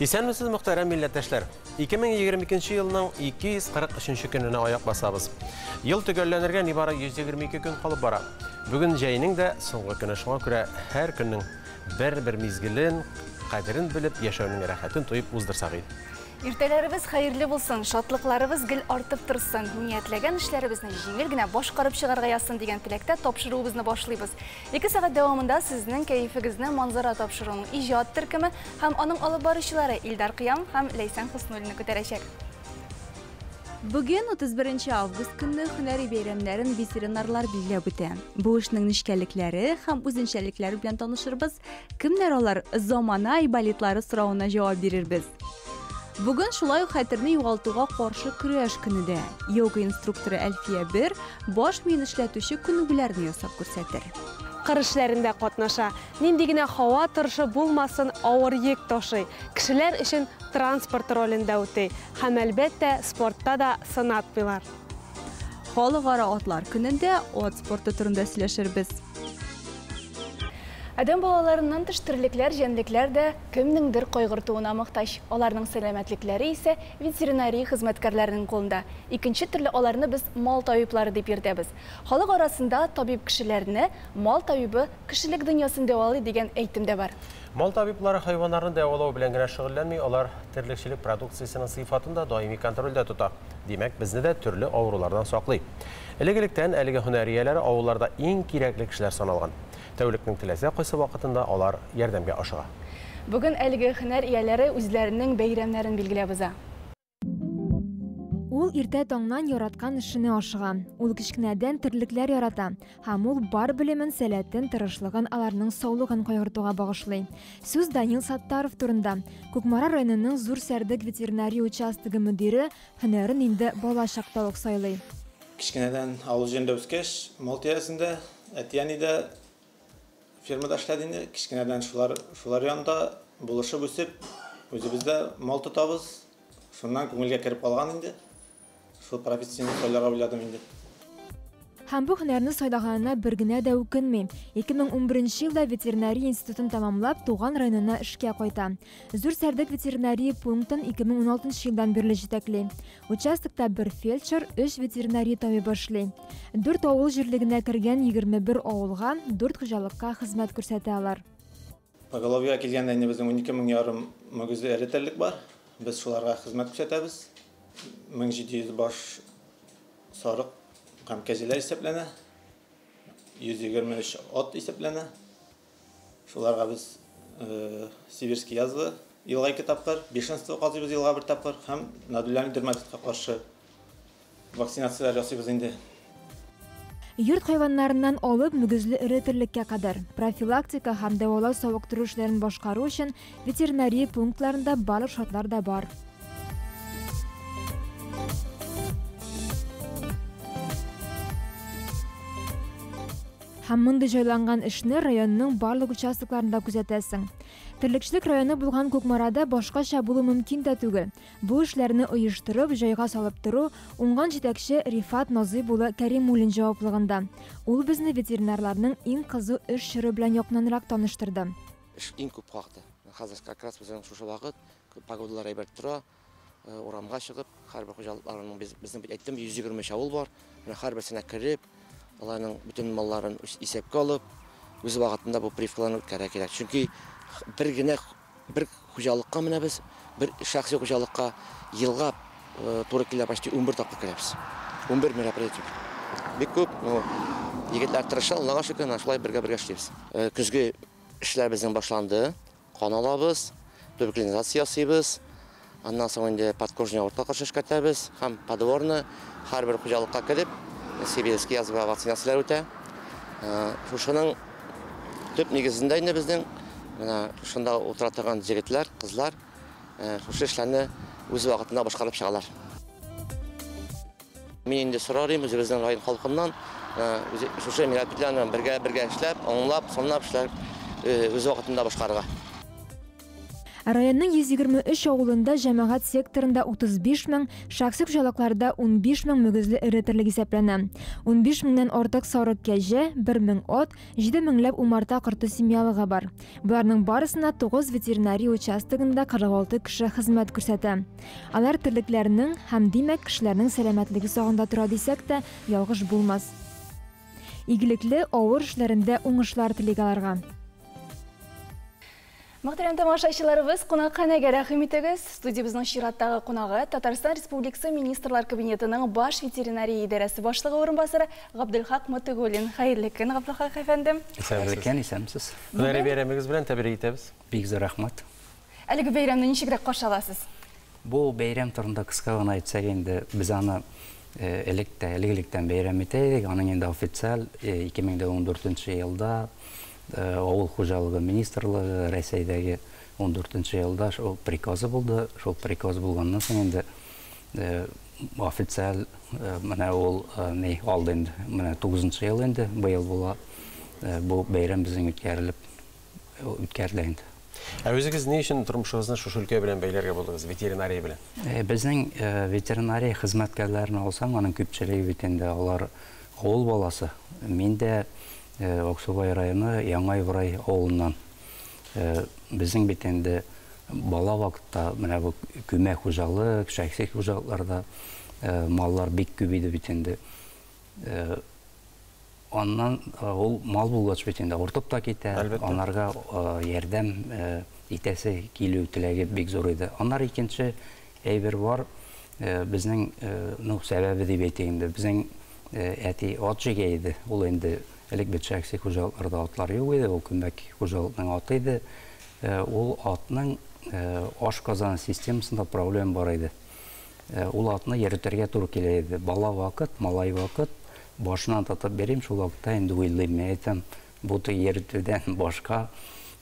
Исәнмесез, мөхтәрәм милләттәшләр. 2022 елның 243 көненә аяк басабыз. Ел төгәлләнергә нибары 122 көн калып бара. Бүген җәйнең дә соңгы көне, шуңа күрә һәр көннең бер мизгелен, кадерен белеп, яшәүнең рәхәтен тоеп уздырсак иде. Иртәләребез хәерле булсын, шатлыкларыбыз гел артып торсын, ниятләгән эшләребезне җиңел генә башкарып чыгарга язсын дигән теләктә тапшыруыбызны башлыйбыз. 2 сәгать дәвамында сезнең кәефегезне манзара тапшыруның иҗат төркеме һәм аның алып баручылары Илдар Кыям һәм Ләйсән Хөснуллина күтәрәчәк. Бүген 31 август көнне һөнәри бәйрәмнәрен ветеринарлар билгеләп үтә. Бу эшнең нечкәлекләре һәм үзенчәлекләре белән танышырбыз. Кемнәр алар? Замана айболитлары соравына җавап бирербез. Бүген шулай ук хәтерне югалтуга каршы көрәш көне дә. Йога инструкторы Әлфия бер баш миен эшләтүче күнегүләрне ясап күрсәтер. Кыр эшләрендә катнаша. Нинди генә һава торышы булмасын, авыр йөк ташый. Кешеләр өчен транспорт ролендә үтә. Һәм әлбәттә спортта да сынатмыйлар. Халыкара атлар көнендә ат спорты турында сөйләшербез. Адәм балаларыннан тыш терлекләр, җәнлекләр дә кемнеңдер кайгыртуына мохтаҗ. Аларның сәламәтлекләре исә ветеринария хезмәткәрләренең кулында. Икенче төрле аларны без мал табиблары дип йөртәбез. Халык арасында табиб кешеләрне мал табибы кешелек дөньясын дәвалый дигән әйтем дә бар. Мал табиблары хайваннарны дәвалау белән генә шөгыльләнми, алар терлекчелек продукциясының сыйфатын да даими контрольдә тота. Димәк, безне дә төрле авырулардан саклый. Элегелектән әлеге һөнәрияләр авылларда иң кирәкле кешеләр саналган. Тәүлекнең теләсә кайсы вакытында алар ярдәмгә ашыга. Бүген әлеге һөнәр ияләре үзләренең бәйрәмнәрен билгеләп уза. Ул иртә таңнан яраткан эшенә ашыга. Ул кичкенәдән терлекләр ярата. Һәм ул бар белемен, сәләтен, тырышлыгын аларның саулыгын кайгыртуга багышлый. Сүз Данил Саттаров турында. Күкмара районының Зур Сәрдек ветеринария участогы мөдире һөнәрен инде бала чакта ук сайлый. Кичкенәдән авыл җирендә үскәч, мал тирәсендә, әтиянидә фермада эшләдем. Кичкенәдән шулар янында булышып үсеп, үзебездә мал тотабыз. Шуннан күңелгә кереп калган инде. Шул профессияне сайларга уйладым инде. Һәм бу һөнәрне сайлаганына бер генә дә үкенми. 2011 елда ветеринария институтын тәмамлап, туган районына эшкә кайта. Зур Сәрдек ветеринария пунктын 2016 елдан бирле җитәкли. Участокта бер фельдшер, 3 ветеринария табибы эшли. 4 авыл җирлегенә кергән 21 авылга, 4 хуҗалыкка хезмәт күрсәтә алар. Поголовья килгәндә инде безнең 12 мең ярым мөгезле эретерлек бар. Без шуларга хезмәт күрсәтәбез. 1700 баш сарык һәм кәҗәләр исәпләнә. 123 ат исәпләнә. Шуларга без сибирский язвы елга 2 тапкыр, бешенство казыбыз елга 1 тапкыр һәм надулярный дерматитка каршы вакцинацияләр ясыйбыз инде. Йорт хайваннарыннан алып мөгезле эретерлеккә кадәр профилактика һәм дәвалау савыктыру эшләрен башкару өчен ветеринария пунктларында барлык шартлар да бар. Һәм монда җайланган эшне районның барлык участокларында күзәтәсең. Терлекчелек районы булган Күкмарада башкача булу мөмкин дә түгел. Бу эшләрне оештырып, җайга салып тору уңган җитәкче Рифат Назый булы Кәримуллин җаваплыгында. Ул безне ветеринарларның иң кызу эш чоры белән якыннанрак таныштырды. Эш иң күп вакыты. Хәзер как раз безнең шушы вакыт погодалар әйбәт тора. Урамга чыгып, һәрбер хуҗалыкларның безнең бит әйттем 123 авыл бар. Һәрберсенә кирип, аларның бүтән малларын исәпкә алып, үз вакытында бу привкаларны үткәрә кирәк. Чөнки бер хуҗалыкка менә без бер шәхси хуҗалыкка елга туры килә почти 11 тапкыр керәбез. 11 мероприятие. Бик күп, егетләр тырыша, Аллага шөкер, шулай бергә эшлибез. Көзге эшләр безнең башланды. Кан алабыз, туберкулезация ясыйбыз. Аннан соң инде подкожный авыртка каршы эшкәртәбез һәм подворны һәрбер хуҗалыкка кирип сибирский язвы вакцинацияләр үтә. Шушының төп нигезендә инде безнең менә шунда утыра торган җегетләр, кызлар шушы эшләрне үз вакытында башкарып чыгалар. Мин инде сорарым үзебезнең район халкыннан, шушы мероприятиеләрне бергә эшләп, аңлап, санлап эшләп үз вакытында башкарырга. Районның 123 авылында җәмәгать секторында 35 мең, шәхси хуҗалыкларда 15 мең мөгезле эретерлек исәпләнә. 15 меңнән артык сарык кәҗә, 1 мең ат, 7 меңләп умарта корты семьялыгы бар. Буларның барысына 9 ветеринария участогында 46 кеше хезмәт күрсәтә. Алар терлекләрнең һәм димәк кешеләрнең сәламәтлеге сагында тора дисәк тә, ялгыш булмас. Игелекле авыр эшләрендә уңышлар телик аларга. Мөхтәрәм тамашачыларыбыз, кунакханәгә рәхим итегез. Студиябызның чираттагы кунагы Татарстан Республикасы Министрлар Кабинетының баш ветеринария идарәсе башлыгы урынбасары Габделхак Мотыгуллин. Хәерле көн, Габделхак әфәндем. Исәмсез. Һөнәри бәйрәмегез белән тәбрик итәбез. Бик зур рәхмәт. Әлеге бәйрәмне ничегрәк каршы аласыз? Бу бәйрәм турында кыска гына әйтсәк инде, без аны электән бәйрәм итәйек. Аның инде официаль 2014 елда Авыл хуҗалыгы министрлыгы Рәсәйдәге 14 елда шул приказы булды. Шул приказ булганнан соң инде официаль менә ул не алды инде. Менә 9 ел инде быел була. Бу бәйрәм безнең үткәрелә инде. Өзегез ни өчен тормышыгызны шушы өлкә белән бәйләргә булдыгыз, ветеринария белән? Безнең ветеринария хезмәткәрләрен алсаң, аның күпчелеге бит инде алар авыл баласы. Мин дә Аксубай районы Яңайврай авылыннан. Безнең бит инде бала вакытта менә бу күмәк хуҗалык, шәхси хуҗалыкларда маллар бик күп иде бит инде. Аннан ул мал булгач бит инде артып та китә. Анарга ярдәм итәсе килү теләге бик зур иде. Аннар икенче әйбер бар. Безнең сәбәбе дип әйтик инде. Безнең әти ат җигә иде. Ул инде элек бит шәхси хуҗалыкларда атлар юк иде. Ул күмәк хуҗалыкның аты иде. Ул атның ашказан системасында проблема бар иде. Ул атны йөртергә туры килә иде. Бала вакыт, малай вакыт башынан татып берим, шул вакытта инде уйлыйм, әйтәм, бу йөртүдән башка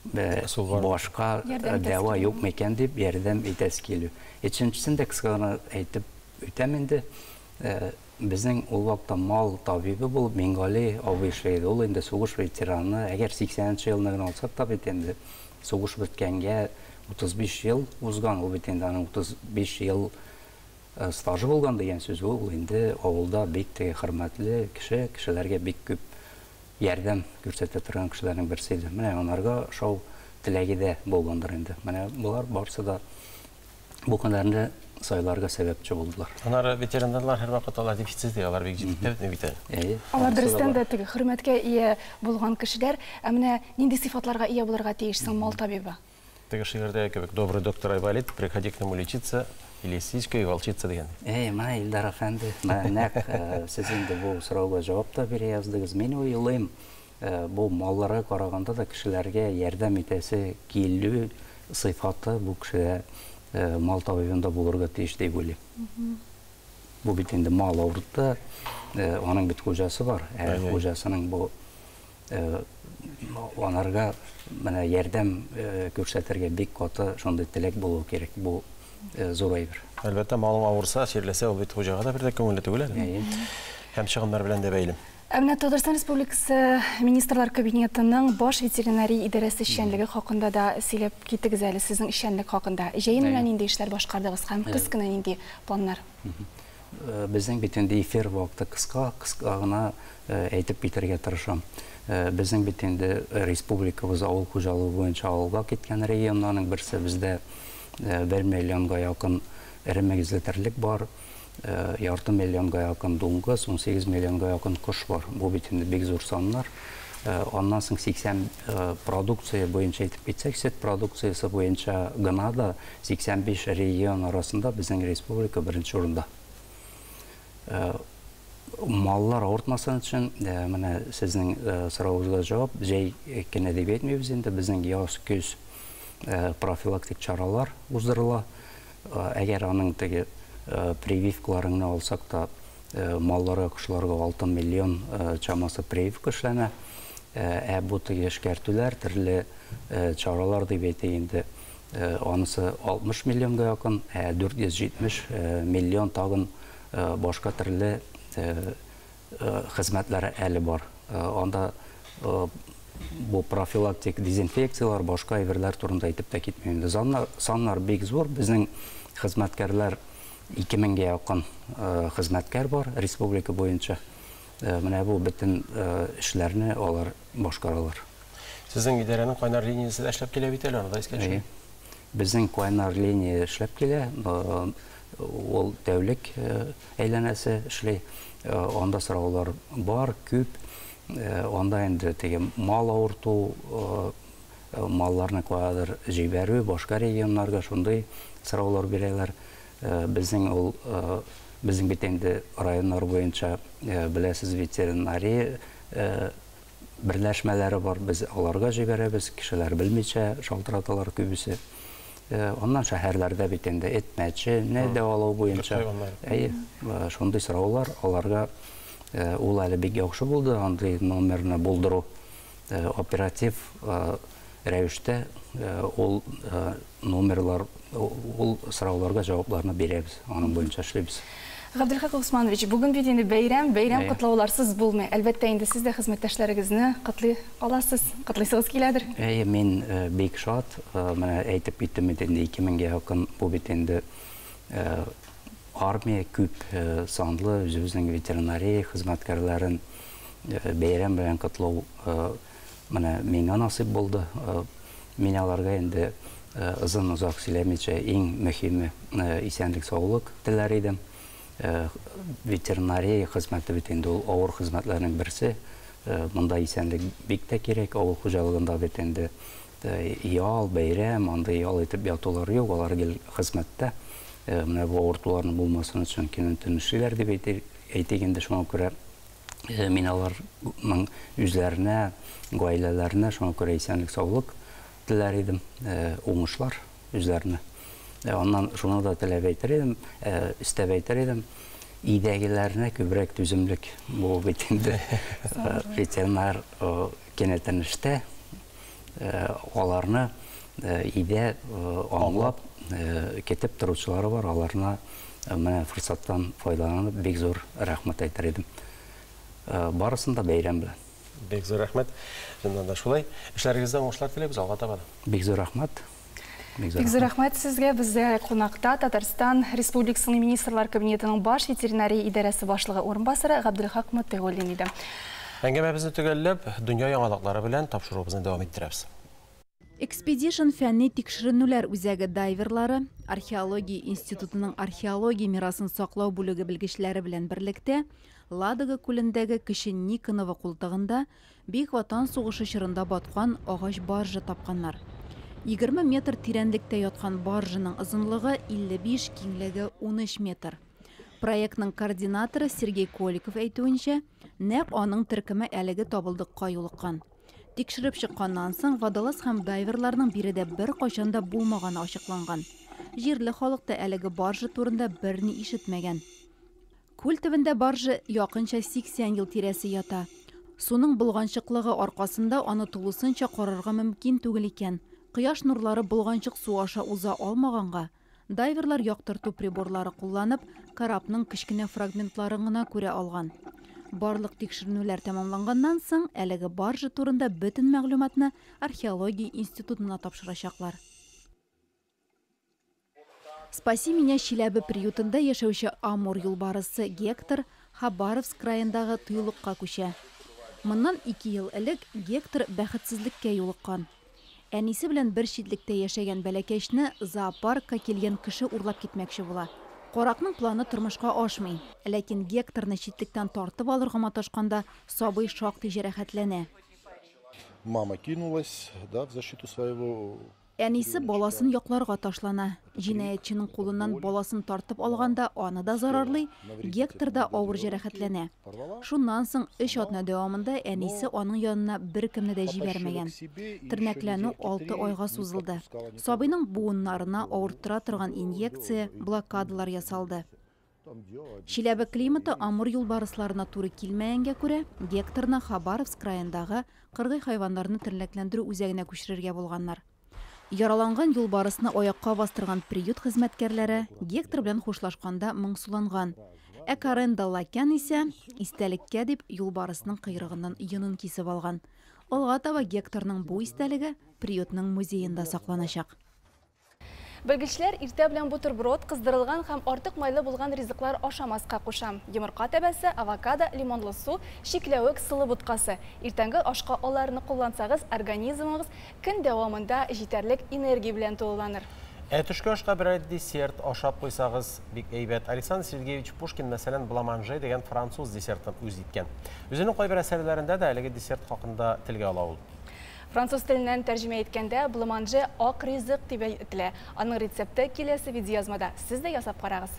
дәва юк микән дип ярдәм итәсе килү. Икенчесен дә кыска гына әйтеп үтәм инде. Безнең ул вакытта мал табибы булып Мингали абый эшләде. Ул инде сугыш ветераны. Әгәр 80нчы елны гына алсак та бит инде сугыш беткәнгә 35 ел узган. Ул бит инде аның 35 ел стажы булган дигән сүз. Ул инде авылда бик хөрмәтле кеше, кешеләргә бик күп ярдәм күрсәтә торган кешеләрнең берсе иде. Менә анарга шау теләге дә булгандыр инде. Менә булар барысы да бу көннәрне сайларга сәбәпче булдылар. Анар ветеринарлар һәр вакыт алар дефицит, алар бик җитди бит. Алар дөрестән дә теге хөрмәткә ия булган кешеләр, менә нинди сыйфатларга ия булырга тиеш соң мал табибы? Теге шигырьдә кебек, добрый доктор Айболит, приходи к нему лечиться или сичка и волчица дигән. Менә Илдар әфәнде, менә сез инде бу сорауга җавап та бирә яздыгыз. Мин уйлыйм, бу малларга караганда да кешеләргә ярдәм итәсе килү сыйфаты бу кешегә мал табибында булырга тиеш дип уйлыйм. Бу бит инде мал авыртты, аның бит хуҗасы бар. Хуҗасының бу анарга менә ярдәм күрсәтергә бик каты шундый теләк булу кирәк. Бу зур әйбер. Әлбәттә, малың авырса, чирләсә, ул бит хуҗага да бер дә күңелле түгел әле. Һәм чыгымнар белән дә бәйле. Менә Татарстан Республикасы Министрлар Кабинетының баш ветеринария идарәсе эшчәнлеге хакында да сөйләп китегез әле сезнең эшчәнлек хакында. Җәен белән нинди эшләр башкардыгыз һәм кыз кына нинди планнар? Безнең бит инде эфир вакыты кыска гына әйтеп битәргә тырышам. Безнең бит инде республикабыз авыл хуҗалыгы буенча авылга киткән районнарның берсе бездә 1 миллионга якын эремегезле терлек бар. Ярты миллионга якын дуңгыз, 18 миллионга якын кош бар. Бу бит инде бик зур саннар. Аннан соң 80 продукция буенча әйтеп китсәк, сөт продукциясы буенча гына да 85 регион арасында безнең республика беренче урында. Маллар авыртмасын өчен менә сезнең сорауыгызга җавап, җәй кенә дип әйтмибез инде, безнең яз көз профилактик чаралар уздырыла. Әгәр аның теге прививкаларны алсак та малларга, кошларга 6 миллион чамасы прививка эшләнә. Бу теге эшкәртүләр, төрле чаралар дип әйтик инде. Анысы 60 миллионга якын, 470 миллион тагын башка төрле хезмәтләре әле бар. Анда бу профилактик дезинфекциялар, башка әйберләр турында әйтеп тә китмәйм. Саннар бик зур. Безнең хезмәткәрләр 2000-гә якын хезмәткәр бар республика буенча. Менә бу бөтен эшләрне алар башкаралар. Сезнең идарәнең кайнар линиясе эшләп килә бит әле, анда искәнчә. Безнең кайнар линия эшләп килә. Ул тәүлек әйләнәсе эшли. Анда сораулар бар, күп. Анда инде теге мал авырту, малларны куядыр җибәрү, башка регионнарга шундый сораулар бирәләр. Безнең бит инде районнар буенча беләсез ветеринария берләшмәләре бар. Без аларга җибәрәбез, кешеләр белмичә шалтыраталар күбесе. Ondan şəhərlərdə bit инде этмәче, nə дәвалау буенча. Шундый сораулар аларга ул әле бик яхшы булды, андый номерны булдыру оператив рәвештә ул номерлар, ул сорауларга җавапларны бирәбез, аның буенча эшлибез. Габделхак Усманович, бүгін бит инде бәйрәм котлауларсыз булмый. Әлбәттә инде сез дә хезмәттәшләрегезне котлый аласыз, котлыйсыгыз киләдер. Мин бик шат, менә әйтеп киттем инде 2000-гә якын бу бит инде армия күп санлы үзебезнең ветеринария хезмәткәрләрен бәйрәм белән котлау менә миңа насыйп булды. Мин аларга инде озак сөйләмичә иң мөһиме исәнлек, саулык теләр идем. Ветеринария хезмәте бит инде ул авыр хезмәтләрнең берсе. Монда исәнлек бик тә кирәк. Авыл хуҗалыгында бит инде ял, бәйрәм, анда ял итеп ятулар юк, алар хезмәттә. Менә бу авыртуларның булмасын өчен кинәтен эшләр дип әйтик инде, шуңа күрә мин аларның үзләренә, гаиләләренә шуңа күрә исәнлек, саулык теләр идем, уңышлар үзләренә. Ondan şunu da tələb edirəm, istəb edirəm. İydəgilərinə kübrək düzümlük bu bitində veterinar kenətlənişdə onlarını iydə anlap ketib duruşları var. Onlarına mənə fırsatdan faydalanıb big zor rəhmət edirəm. Barısını da bəyirəm bilən. Big zor rəhmət. Şundan da şulay. İşlərinizdə oңышлар теләбез, алга таба. Big zor rəhmət. Бик зур рәхмәт сезгә. Бездә кунакта Татарстан Республикасының Министрлар Кабинетының баш ветеринария идарәсе башлыгы орынбасары Габделхак Мөттәгуллин иде. Әңгәмәбезне төгәлләп, дөнья яңалыклары белән тапшыруыбызны дәвам иттерәбез. Expedition фәнни тикшеренүләр үзәге дайверлары, археология институтының археология мирасын саклау бүлеге белгечләре белән берлектә Ладога күлендәге кече Никонова култыгында Бик Ватан сугышы чорында баткан агач баржа тапканнар. 20 метр тирәнлектә яткан баржаның озынлыгы 55, киңлеге 13 метр. Проектның координаторы Сергей Коликов әйтүенчә, нәкъ аның төркеме әлеге табылдыкка юлыккан. Тикшереп чыкканнан соң водолаз һәм дайверларның биредә бер кайчанда булмаганы ачыкланган. Җирле халык та әлеге баржа турында берни ишетмәгән. Күл төбендә баржа якынча 80 ел тирәсе ята. Суның булганчыклыгы аркасында аны тулысынча карарга мөмкин түгел икән. Кояш нурлары булганчык су аша уза алмаганга, дайверлар яктырту приборлары кулланып, карапның кичкенә фрагментларын гына күрә алган. Барлык тикшеренүләр тәмамланганнан соң, әлеге баржа турында бөтен мәгълүматны археология институтына тапшырачаклар. Спаси меня Чиләбе приютында яшәүче Амур юлбарысы Гектор Хабаровск районындагы тыюлыкка күчә. Моннан 2 ел элек Гектор бәхетсезлеккә юлыккан. Әнисе белән бер читлектә яшәгән бәләкәчне зоопаркка килгән кеше урлап китмәкче була. Каракның планы тормышка ашмый, ләкин Гекторны читлектән тартып алырга маташканда сабый шактый җәрәхәтләнә. Мама кинулась, да, в защиту своего. Әнисе баласын якларга ташлана. Җинаятчының кулыннан баласын тартып алганда аны да зарарлый, Гектор да авыр җәрәхәтләнә. Шуннан соң 3 атна дәвамында әнисе аның янына беркемне дә җибәрмәгән. Тернәкләнү 6 айга сузылды. Сабыйның буыннарына авырттыра торган инъекция, блокадалар ясалды. Чиләбе климаты Амур юлбарысларына туры килмәгәнгә күрә, Гекторны Хабаровск районындагы кыргый хайваннарны тернәкләндерү үзәгенә күчерергә булганнар. Яраланган юлбарысны аякка бастырган приют хезмәткәрләре Гектор белән хушлашканда моңсуланган. Карен Даллакян исә истәлеккә дип юлбарысның кыйрыгыннан йонын кисеп алган. Алга таба Гекторның бу истәлеге приютның музейында сакланачак. Белгечләр иртә белән бутерброд, кыздырылган һәм артык майлы булган ризыклар ашамаска куша. Йомырка тәбәсе, авокадо, лимонлы су, шикләвек, сылы буткасы. Иртәнге ашка аларны куллансагыз, организмыгыз көн дәвамында җитәрлек энергия белән тулыланыр. Төшке ашка бер десерт ашап куйсагыз бик әйбәт. Александр Сергеевич Пушкин мәсәлән бламанже дигән француз десертын үз иткән. Үзенең кайбер әсәрләрендә дә әлеге десерт хакында телгә ала ул. Француз теленнән тәрҗемә иткәндә бламанже ак ризык дип әйтелә. Аның рецепты киләсе видеоязмада. Сез дә ясап карагыз.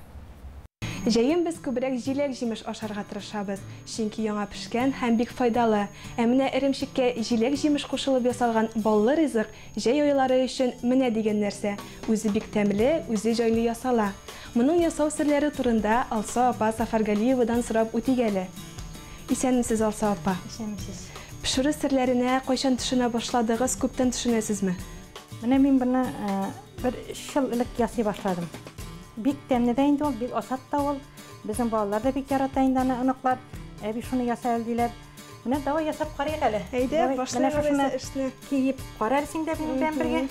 Җәен без күбрәк җиләк-җимеш ашарга тырышабыз, чөнки яңа пешкән һәм бик файдалы. Ә менә эремчеккә җиләк-җимеш кушылып ясалган баллы ризык җәй айлары өчен менә дигән нәрсә. Үзе бик тәмле, үзе җайлы ясала. Моның ясау серләре турында Алса апа Сафаргалиевадан сорап үтигәле. Исәнмесез, Алса апа? Исәнмесез. Пешерү серләренә кайчан төшенә башладыгыз, күптән төшенәсезме? Менә мин буны бер 3 ел элек ясый башладым. Бик тәмле дә инде ул, бик асат та ул. Безнең балалар да бик ярата инде аны оныклар. Әби шуны ясай диләр. Менә давай ясап карыйк әле. Әйдә, башлайбыз эшне. Киеп карар син дә минем белән бергә.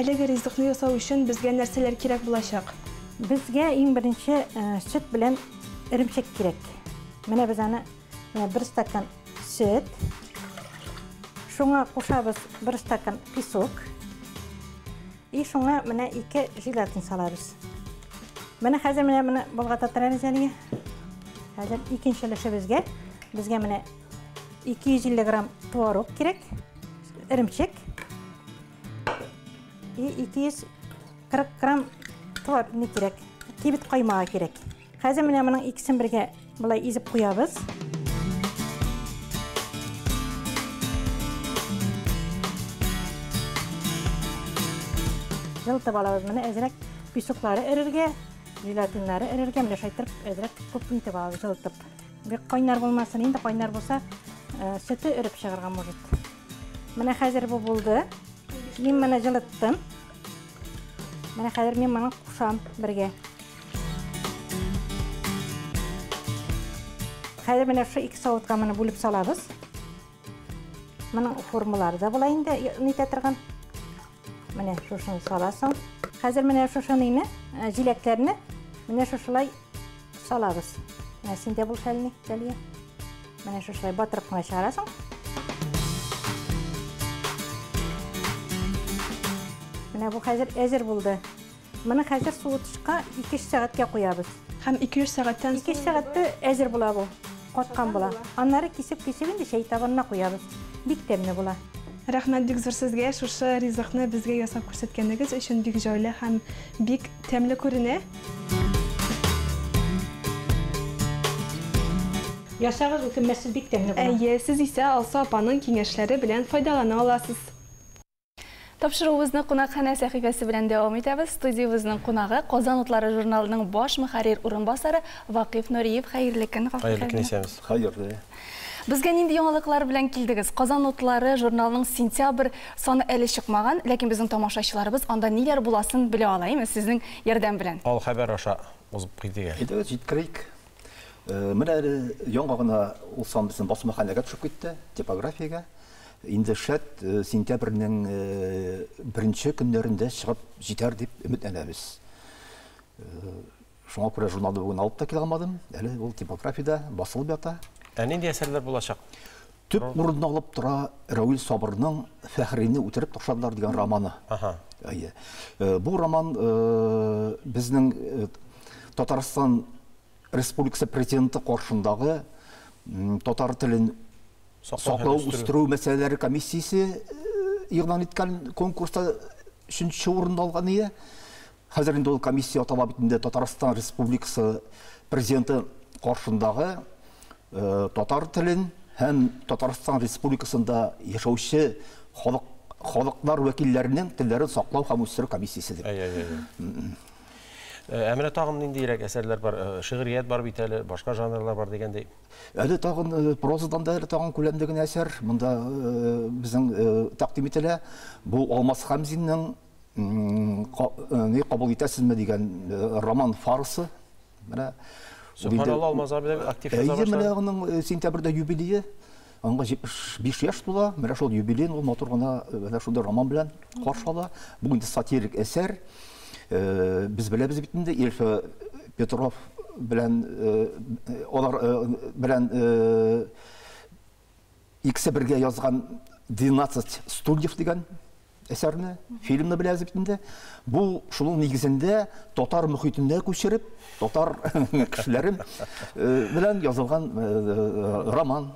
Әлеге ризыкны ясау өчен безгә нәрсәләр кирәк булачак? Безгә иң беренче сөт белән иремчек кирәк. Менә без аны бер стакан сөт, шуңа кушабыз бер стакан песок. И шуңа менә 2 желатин салабыз. Менә хәзер менә моны болгататырабыз әлегә. Хәзер икенче өлешебезгә безгә менә 250 грамм творог кирәк, иремчек. И 240 грамм тор не кирәк, кибет каймага кирәк. Хәзер менә моның икесен бергә булай изеп куябыз. Жылтып алабыз менә әзрәк песоклары эрергә, желатиннары эрергә, менә шайтырып әзрәк күп итеп алабыз жылтып. Бик кайнар булмасын, инде кайнар булса, сөте эреп чыгарга может. Менә хәзер бу булды. Мин менә жылыттым. Менә хәзер мин моны кушам бергә. Хәзер менә шу 2 савытка моны бүлеп салабыз. Моның формалары да була инде нитә торган. Менә шушыны саласың. Хәзер менә шушыны җиләкләрне менә шушылай салабыз. Менә синдә бул хәлне дәлия. Менә шушылай батырып кына чыгарасың. Менә бу хәзер әзер булды. Моны хәзер суытышка 2 сәгатькә куябыз. Һәм 2 сәгатьтән 2 сәгатьтә әзер була бу. Каткан була. Аннары кисеп инде чәй табынына куябыз. Бик тәмле була. Рәхмәт бик зур сезгә, шушы ризыкны безгә ясап күрсәткәнегез өчен бик җайлы һәм бик тәмле күренә. Ясагыз үкенмәссез, бик тәмле була. Әйе, сез исә Алса апаның киңәшләре белән файдалана аласыз. Тапшыруыбызны кунакханә сәхифәсе белән дәвам итәбез. Студиябызның кунагы Казан утлары журналының баш мөхәррир урынбасары Вакыйф Нуриев. Хәерле көн, Вакыйф. Хәерле. Безгә нинди яңалыклар белән килдегез? Казан утлары журналының сентябрь саны әле чыкмаган, ләкин безнең тамашачыларыбыз анда ниләр буласын белә алаймы сезнең ярдәм белән? Ал хәбәр аша узып китегә. Әйдәгез җиткерик. Менә яңа гына ул сан безнең басмаханәгә төшеп китте, типографиягә. Инде шәт сентябрьнең беренче көннәрендә чыгып җитәр дип өметләнәбез. Шуңа күрә журналны бүген алып та килә алмадым. Әле ул типографиядә басылып ята. Нинди әсәрләр булачак? Төп урынны алып тора Рауил Сабырның Фәхрине үтереп ташладылар дигән романы. Әйе. Бу роман безнең Татарстан Республикасы президенты каршындагы татар телен саклау үстерү мәсьәләләре комиссиясе игълан иткән конкурста 3нче урынны алган иде. Хәзер инде ул комиссия атала битендә Татарстан Республикасы президенты каршындагы татар телен һәм Татарстан Республикасында яшәүче халыклар вәкилләренең телләрен саклау һәм үстерү комиссиясе дип. Әмінә тағын ниндейрәк әсәрләр бар, шигърият бар бит әле, башка жанрлар бар дигәндәй. Әле тағын прозадан да тағын күләмле генә әсәр. Монда безнең тәкъдим ителә. Бу Алмаз Хәмзиннең ни кабул итәсезме дигән роман фарсы. Менә Субханалла, Алмаз абый да актив яза Әйе, менә башлады. аның сентябрьдә юбилее. Аңа 75 яшь тула. Менә шул юбилейн ул матур гына менә шунда роман белән каршы ала. Бу инде сатирик әсәр. Без беләбез бит инде Ильф Петров белән алар белән икесе бергә язган 12 стульев дигән әсәрне, фильмны беләбез бит инде. Бу шуның нигезендә татар мөхитенә күчереп, татар кешеләрен белән язылган роман.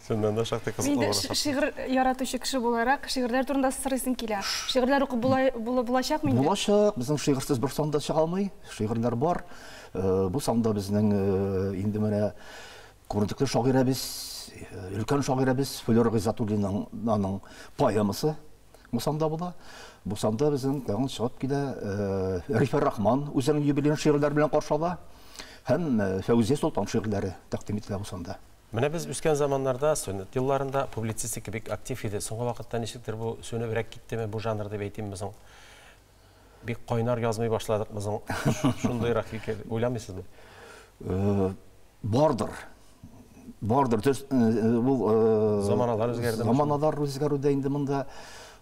Сеннән дә шактый Мин кызыклы дә бара. шигырь яратучы кеше буларак, шигырьләр турында сорыйсым килә. Шигырьләр укып булачакмы инде? Булачак, безнең шигырьсез бер санда чыга алмый. Шигырьләр бар. Бу санда безнең инде менә күренекле шагыйрәбез, өлкән шагыйрәбез Флора Гыйзатуллинаның поэмасы бу санда була. Бу санда безнең тагын чыгып килә Рифа Рахман үзенең юбилейн шигырьләр белән каршы ала. Һәм Фәүзия Солтан шигырьләре тәкъдим ителә бу санда. Менә без үскән заманнарда, студент елларында публицистика бик актив иде. Соңгы вакытта ничектер бу сөнебрәк киттеме бу жанр дип әйтим безнең. Бик кайнар язмый башладык безнең. Шундыйрак фикер уйламыйсызмы? Бардыр. Бардыр. Бу Заманалар үзгәрде. Заманалар үзгәрүдә инде монда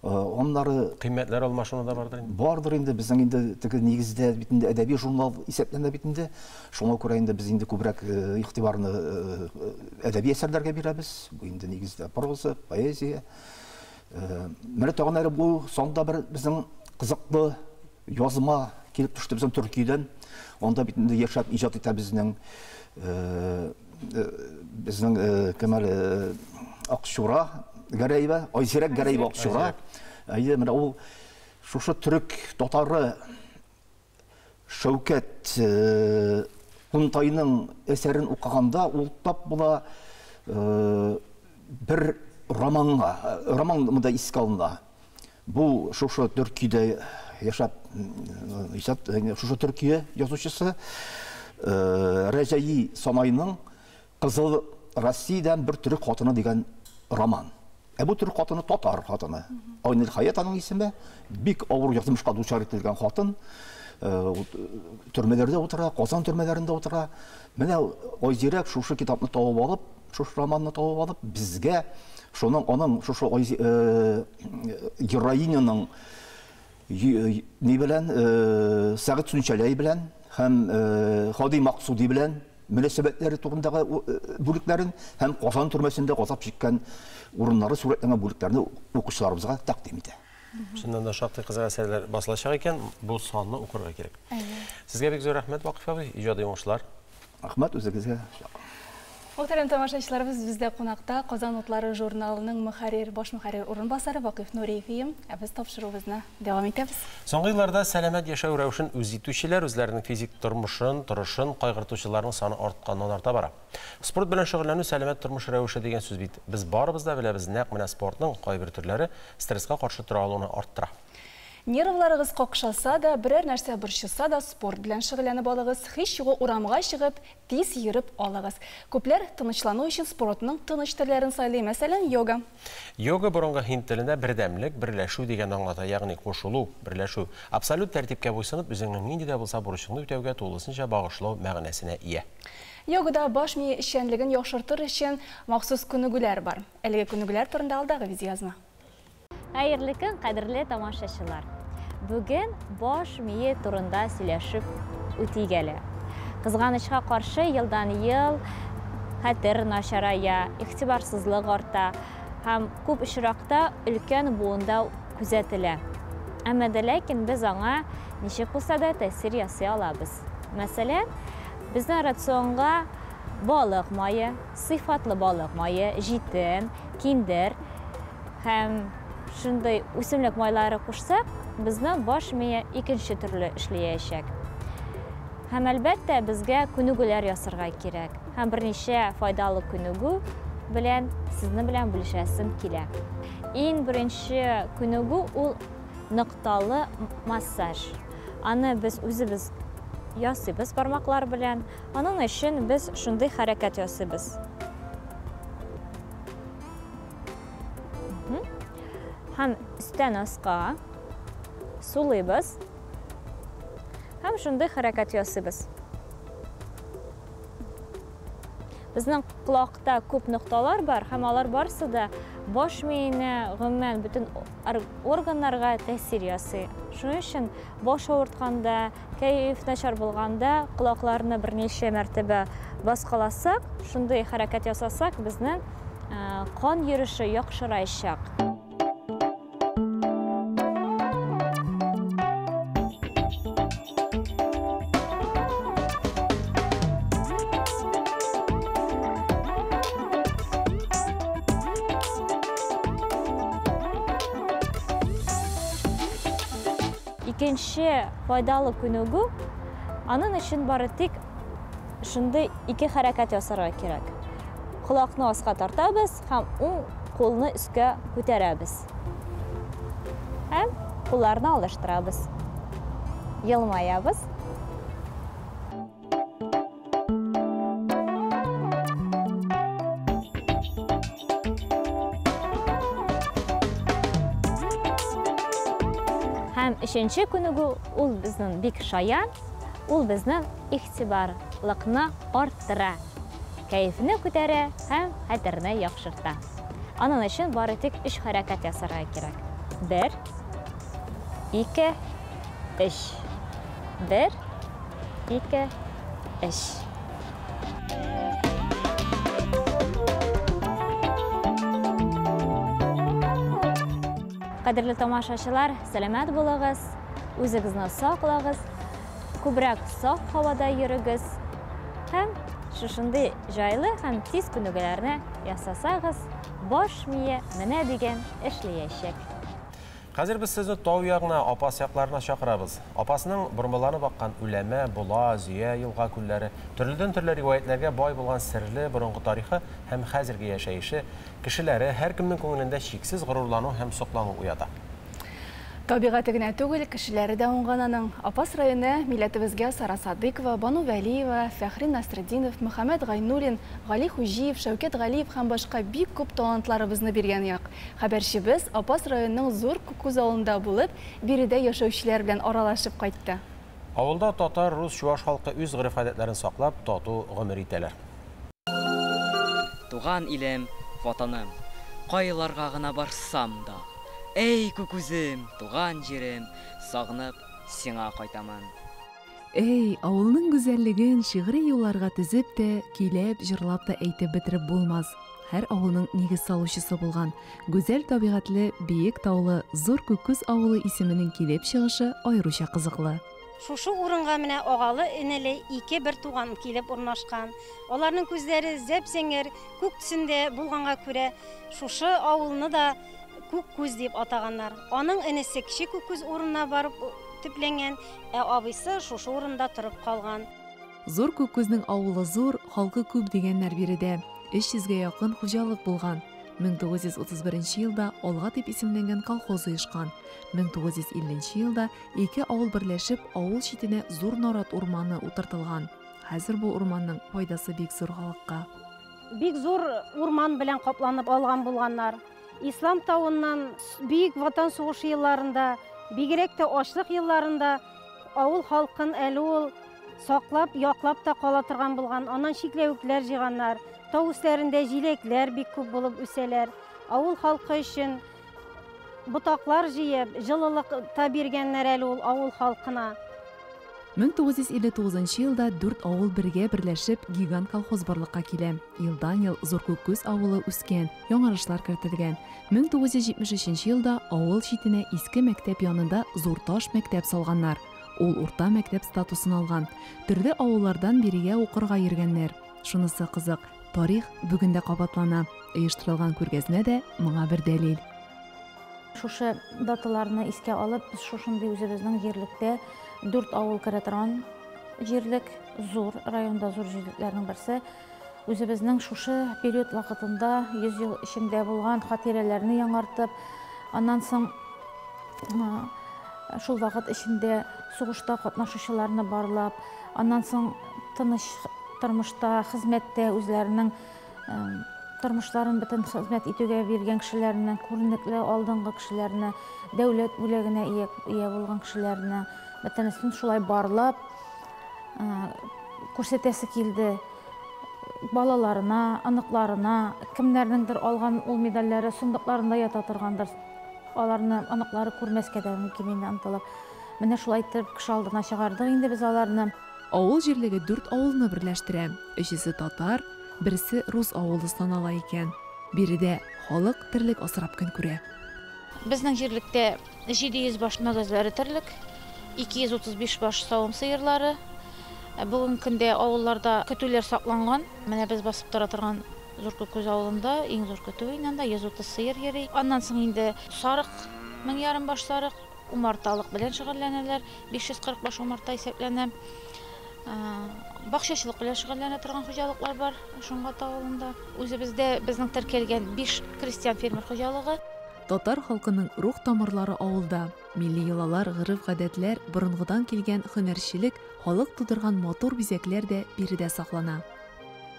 оннары Кыйммәтләр алмашуында бардыр инде. Бардыр инде безнең инде теге нигездә бит инде әдәби журнал исәпләнә бит инде. Шуңа күрә инде без инде күбрәк игътибарны әдәби әсәрләргә бирәбез. Бу инде нигездә проза, поэзия. Менә тагын әле бу санда бер безнең кызыклы язма килеп төште безнең Төркиядән. Анда бит инде яшәп иҗат итә безнең Кемал Акшура Гәрәйбә, Айзирәк Гәрәйбә Акшура. Әйе, менә ул шушы төрек татары Шәүкәт Кунтайның әсәрен укыганда ул тап була бер роман монда искә алына. Бу шушы Төркиядә яшәп шушы Төркия язучысы Рәҗәи Самайның Кызыл Россиядән бер төрек хатыны дигән роман. Бу төрек хатыны татар хатыны. Айнел Хаят аның исеме. Бик авыр язмышка дучар ителгән хатын. Төрмәләрдә утыра, Казан төрмәләрендә утыра. Менә Айзирәк шушы китапны табып алып, шушы романны табып алып, безгә аның шушы героиняның ни белән Сәгыйть Сүнчәләй белән һәм Хади Максуди белән мөнәсәбәтләре турындагы бүлекләрен һәм Казан төрмәсендә газап чиккән урыннары сурәтләнгән бүлекләрне укучыларыбызга тәкъдим итә. Шуннан да шактый кызык әсәрләр басылачак икән, бу санны укырга кирәк. Сезгә бик зур рәхмәт, Вакыйф абый, иҗади уңышлар. Рәхмәт үзегезгә. Мөхтәрәм тамашачыларыбыз, бездә кунакта Казан утлары журналының баш мөхәррир урынбасары Вакыйф Нуриев. Без тапшыруыбызны дәвам итәбез. Соңгы елларда сәламәт яшәү рәвешен үзитүчеләр үзләренең физик тормышын, торышын кайгыртучыларның саны артканнан арта бара. Спорт белән шөгыльләнү сәламәт тормыш рәвеше дигән сүз бит. Без барыбыз да беләбез, нәкъ менә спортның кайбер төрләре стресска каршы тора алуны арттыра. Нервларыгыз какшаса да, берәр нәрсә борчыса да, спорт белән шөгыльләнеп алыгыз, һич югы урамга чыгып, тиз йөреп алыгыз. Күпләр тынычлану өчен спортның тыныч төрләрен сайлый, мәсәлән, йога. Йога борынгы һинд телендә бердәмлек, берләшү дигән аңлата, ягъни кушылу, берләшү. Абсолют тәртипкә буйсынып, үзеңнең нинди дә булса бурычыңны үтәүгә тулысынча багышлау мәгънәсенә ия. Йогада баш мие эшчәнлеген яхшыртыр өчен махсус күнегүләр бар. Әлеге күнегүләр турында алдагы видеоязма. Хәерле көн, кадерле тамашачылар. Бүген баш мие турында сөйләшеп үтигәле. Кызганычка каршы елдан ел хәтер начарая, игътибарсызлык арта һәм күп очракта өлкән буында күзәтелә. Әмма ләкин без аңа ничек булса да тәэсир ясый алабыз. Мәсәлән, безнең рационга балык майы, сыйфатлы балык майы, җитен, киндер һәм шундай үсемлек майлары кушсак, безнең баш мие икенче төрле эшләячәк. Һәм әлбәттә безгә күнегүләр ясарга кирәк. Һәм берничә файдалы күнегү белән сезне белән бүлешәсем килә. Иң беренче күнегү ул нокталы массаж. Аны без үзебез ясыйбыз бармаклар белән. Аның өчен без шундый хәрәкәт ясыйбыз. Һәм өстән аска сулыйбыз. Һәм шундый хәрәкәт ясыйбыз. Безнең колакта күп нокталар бар, һәм алар барысы да баш миенә, гомумән бөтен органнарга тәэсир ясый. Шуның өчен баш авыртканда, кәеф начар булганда колакларны берничә мәртәбә баскаласак, шундый хәрәкәт ясасак, безнең кан йөреше яхшырайчак. Икенче файдалы күнегү, аның өчен бары тик шундый ике хәрәкәт ясарга кирәк. Колакны аска тартабыз һәм уң кулны өскә күтәрәбез. Һәм кулларны алыштырабыз. Елмаябыз. Һәм өченче күнегү ул безнең бик шаян, ул безнең игътибарлыкны арттыра, кәефне күтәрә һәм хәтерне яхшырта. Аның өчен бары тик 3 хәрәкәт ясарга кирәк. 1, 2, 3. 1, 2, 3. Кадерле тамашачылар, сәламәт булыгыз, үзегезне саклagыз, күбрәк саф һавада йөрегез һәм шушындый җайлы һәм тиз күнегүләрне ясасагыз, баш мие менә дигән эшләячәк. Хәзер без сезне тау ягына, апас якларына чакырабыз. Апасының бурмаларны баккан үләмә, була, зөя, елга күлләре, төрле риваятләргә бай булган серле борынгы тарихы һәм хәзерге яшәеше кешеләре һәркемнең күңелендә чиксез горурлану һәм соклану уята. Табигаты генә түгел, кешеләре дә уңган аның. Апас районы милләтебезгә Сара Садыкова, Бану Вәлиева, Фәхри Насретдинов, Мөхәммәд Гайнуллин, Гали Хуҗиев, Шәүкәт Галиев һәм башка бик күп талантларыбызны биргән як. Хәбәрчебез Апас районының Зур Күкүз авылында булып, биредә яшәүчеләр белән аралашып кайтты. Авылда татар, рус, чуаш халкы үз гырыф-гадәтләрен саклап, тату гомер итәләр. Туган илем, ватаным, кайларга гына барсам да, эй күкүзем, туган җирем, сагынып сиңа кайтамын. Эй, авылның гүзәллеген шигъри юлларга тезеп тә, килеп, җырлап та әйтеп бетереп булмас. Һәр авылның нигез салучысы булган, гүзәл табигатьле, биек таулы Зур Күкүз авылы исеменең килеп чыгышы аеруча кызыклы. Шушы урынга менә агалы энеле ике бер туган килеп урнашкан. Аларның күзләре зәп-зәңгәр күк төсендә булганга күрә, шушы авылны да Күк күз дип атаганнар. Аның энесе кичә Күк күз урынына барып төпләнгән, абыйсы шушы урында торып калган. Зур Күкүзнең авылы зур, халкы күп дигәннәр биредә. 300-гә якын хуҗалык булган. 1931 елда Алга дип исемләнгән колхоз оешкан. 1950 елда ике авыл берләшеп авыл читенә зур нарат урманы утыртылган. Хәзер бу урманның файдасы бик зур халыкка. Бик зур урман белән капланып алган булганнар. Ислам тауыннан бик ватан сугышы елларында, бигрәк тә ачлык елларында авыл халкын әле ул саклап, яклап та кала торган булган. Аннан чикләвекләр җыйганнар. Тау үсләрендә җиләкләр бик күп булып үсәләр. Авыл халкы өчен ботаклар җыеп, җылылык та биргәннәр әле ул авыл халкына. 1959 елда 4 авыл бергә берләшеп гигант колхоз барлыкка килә. Елдан-ел Зур Күкүз авылы үскән, яңарышлар кертелгән. 1973 елда авыл читенә иске мәктәп янында Зур Таш мәктәп салганнар. Ул урта мәктәп статусын алган. Төрле авыллардан бирегә укырга йөргәннәр. Шунысы кызык, тарих бүген дә кабатлана. Оештырылган күргәзмә дә моңа бер дәлил. Шушы даталарны искә алып, без шушындый үзебезнең җирлектә 4 авыл керә торган җирлек, зур районда зур җирлекләрнең берсе. Үзебезнең шушы период вакытында 100 ел эчендә булган хатирәләрне яңартып, аннан соң шул вакыт эчендә сугышта катнашучыларны барлап, аннан соң тыныч тормышта, хезмәттә үзләренең тормышларын бөтен хезмәт итүгә биргән кешеләрне, күренекле алдынгы кешеләрне, дәүләт бүләгенә ия булган кешеләрне бөтенесен шулай барлап күрсәтәсе килде. балаларына, аныкларына, кемнәрнеңдер алган ул медальләре сундыкларында ята торгандыр. Аларны аныклары күрмәскә дә мөмкин инде антылып. Менә шулай итеп кеше алдына чыгардык инде без аларны. Авыл җирлеге 4 авылны берләштерә. Өчесе татар, берсе рус авылы санала икән. Биредә халык терлек асрап көн күрә. Безнең җирлектә 700 баш мәгазләре терлек, 235 баш савым сыерлары. Бүген көндә авылларда көтүләр сакланган. Менә без басып тора торган Зуркөкөз авылында иң зур көтү инде 130 сыер йөри. Аннан соң инде сарык, 1000 баш сарык, умарталык белән шөгыльләнәләр. 540 баш умарта исәпләнә. Бакчачылык белән шөгыльләнә торган хуҗалыклар бар Шуңгат авылында. Үзебездә безнең теркәлгән 5 крестьян фермер хуҗалыгы. Татар халкының рух тамырлары авылда. Милли йолалар, гырыф-гадәтләр, борынгыдан килгән һөнәрчелек, халык тудырган матур бизәкләр дә биредә саклана.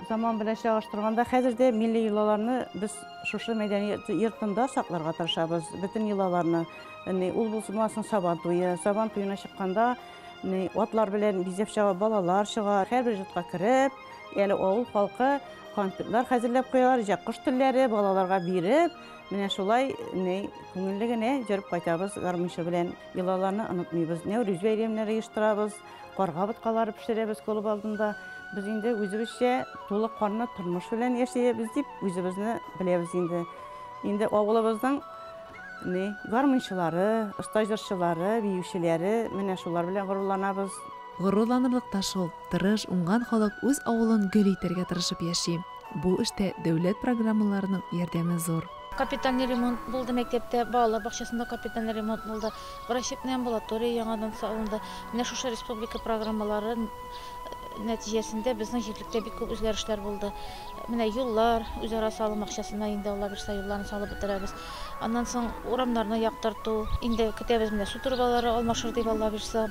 Заман белән чагыштырганда хәзердә милли йолаларны без шушы мәдәният йортында сакларга тырышабыз. Бөтен йолаларны, ул булмасын Сабан туена чыкканда, атлар белән бизәп чыга, балалар чыга, һәрбер йортка кереп, әле авыл халкы конфетлар хәзерләп куялар, җаккыш телләре балаларга биреп, менә шулай күңелле генә җырып кайтабыз гармунчы белән. Йолаларны онытмыйбыз. Нәүрүз бәйрәмнәре оештырабыз, карга боткалары пешерәбез клуб алдында. Biz инде үзебезчә тулы канлы тормыш белән яшәябез дип үзебезне беләбез инде. Инде авылыбызның гармунчылары, стажерчылары, биючеләре, менә шулар белән горурланабыз. Горурланырлык та шул. Тырыш, уңган халык үз авылын гөл итәргә тырышып яши. Бу эштә дәүләт программаларының ярдәме зур. Капитальный ремонт булды мәктәптә, балалар бакчасында капитальный ремонт булды. Врачебный амбулатория яңадан салынды. Менә шушы республика программалары нәтиҗәсендә безнең җирлектә бик күп үзгәрешләр булды. Менә юллар, үзара салым акчасына инде алла бирсә юлларны салып бетерәбез. Аннан соң урамнарны яктырту, инде көтәбез менә су турбалары алмашыр дип алла бирсә.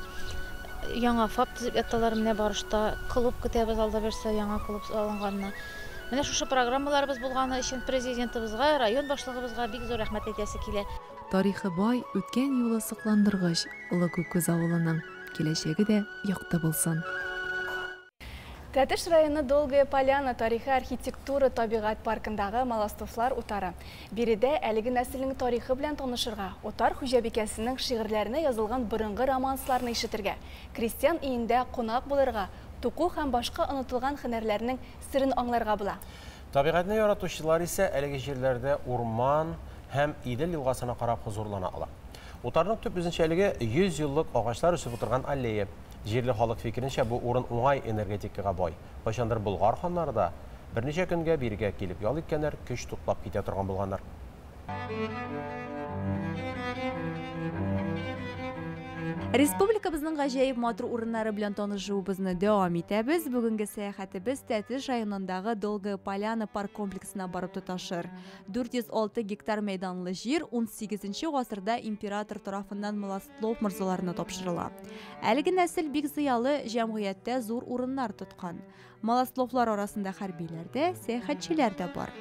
Яңа ФАП төзеп яталар менә барышта, клуб көтәбез алда бирсә яңа клуб салынганны. Менә шушы программаларыбыз булганы өчен президентыбызга, район башлыгыбызга бик зур рәхмәт әйтәсе килә. Тарихы бай, үткән юлы сокландыргыч Олы-Күккүз авылының киләчәге дә якты булсын. Тәтеш районы Долгая Поляна тарихи архитектура табигать паркындагы Маластовлар утары. Биредә әлеге нәселнең тарихы белән танышырга, утар хуҗабикәсенең шигырьләренә язылган борынгы романсларны ишетергә, крестьян өендә кунак булырга, туку һәм башка онытылган һөнәрләрнең сирен аңларга була. Табигатьне яратучылар исә әлеге җирләрдә урман һәм Идел елгасына карап хозурлана ала. Утарның төп үзенчәлеге 100 еллык агачлар үсеп утырган аллея. Җирле халык фикеренчә бу урын уңай энергетикага бай. Кайчандыр Болгар ханнары да берничә көнгә биргә килеп ял иткәннәр, көч туплап китә торган булганнар. Республикабызның гаҗәеп матур урыннары белән танышуыбызны дәвам итәбез. Бүгенге сәяхәтебез Тәтеш районындагы Долгая Поляна парк комплексына барып тоташыр. 406 гектар мәйданлы җир 18нче гасырда император тарафыннан Маластов морзаларына тапшырыла. Әлеге нәсел бик зыялы җәмгыятьтә зур урыннар тоткан. Маластовлар арасында хәрбиләр дә, сәяхәтчеләр дә бар.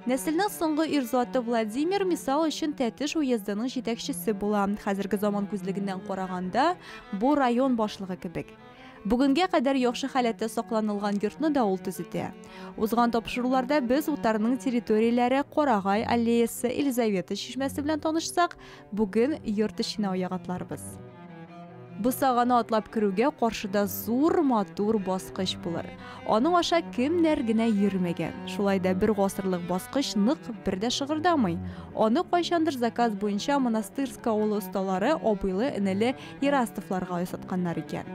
Нәселнең соңгы ирзаты Владимир мисал өчен Тәтеш уездының җитәкчесе була. Хәзерге заман күзлегеннән караганда бу район башлыгы кебек. Бүгенгә кадәр яхшы халәттә сакланылган йортны да ул төзетә. Узган тапшыруларда без утарның территорияләре Карагай аллеясы, Елизавета чишмәсе белән танышсак, бүген йорт эченә аяк атларбыз. Бу саганы атлап керүгә каршыда зур матур баскыч булыр. Аның аша кемнәр генә йөрмәгән. Шулай да бер гасырлык баскыч нык бер дә шыгырдамый. Аны кайчандыр заказ буенча Монастырск авылы осталары абыйлы энеле Ерастовларга ясатканнар икән.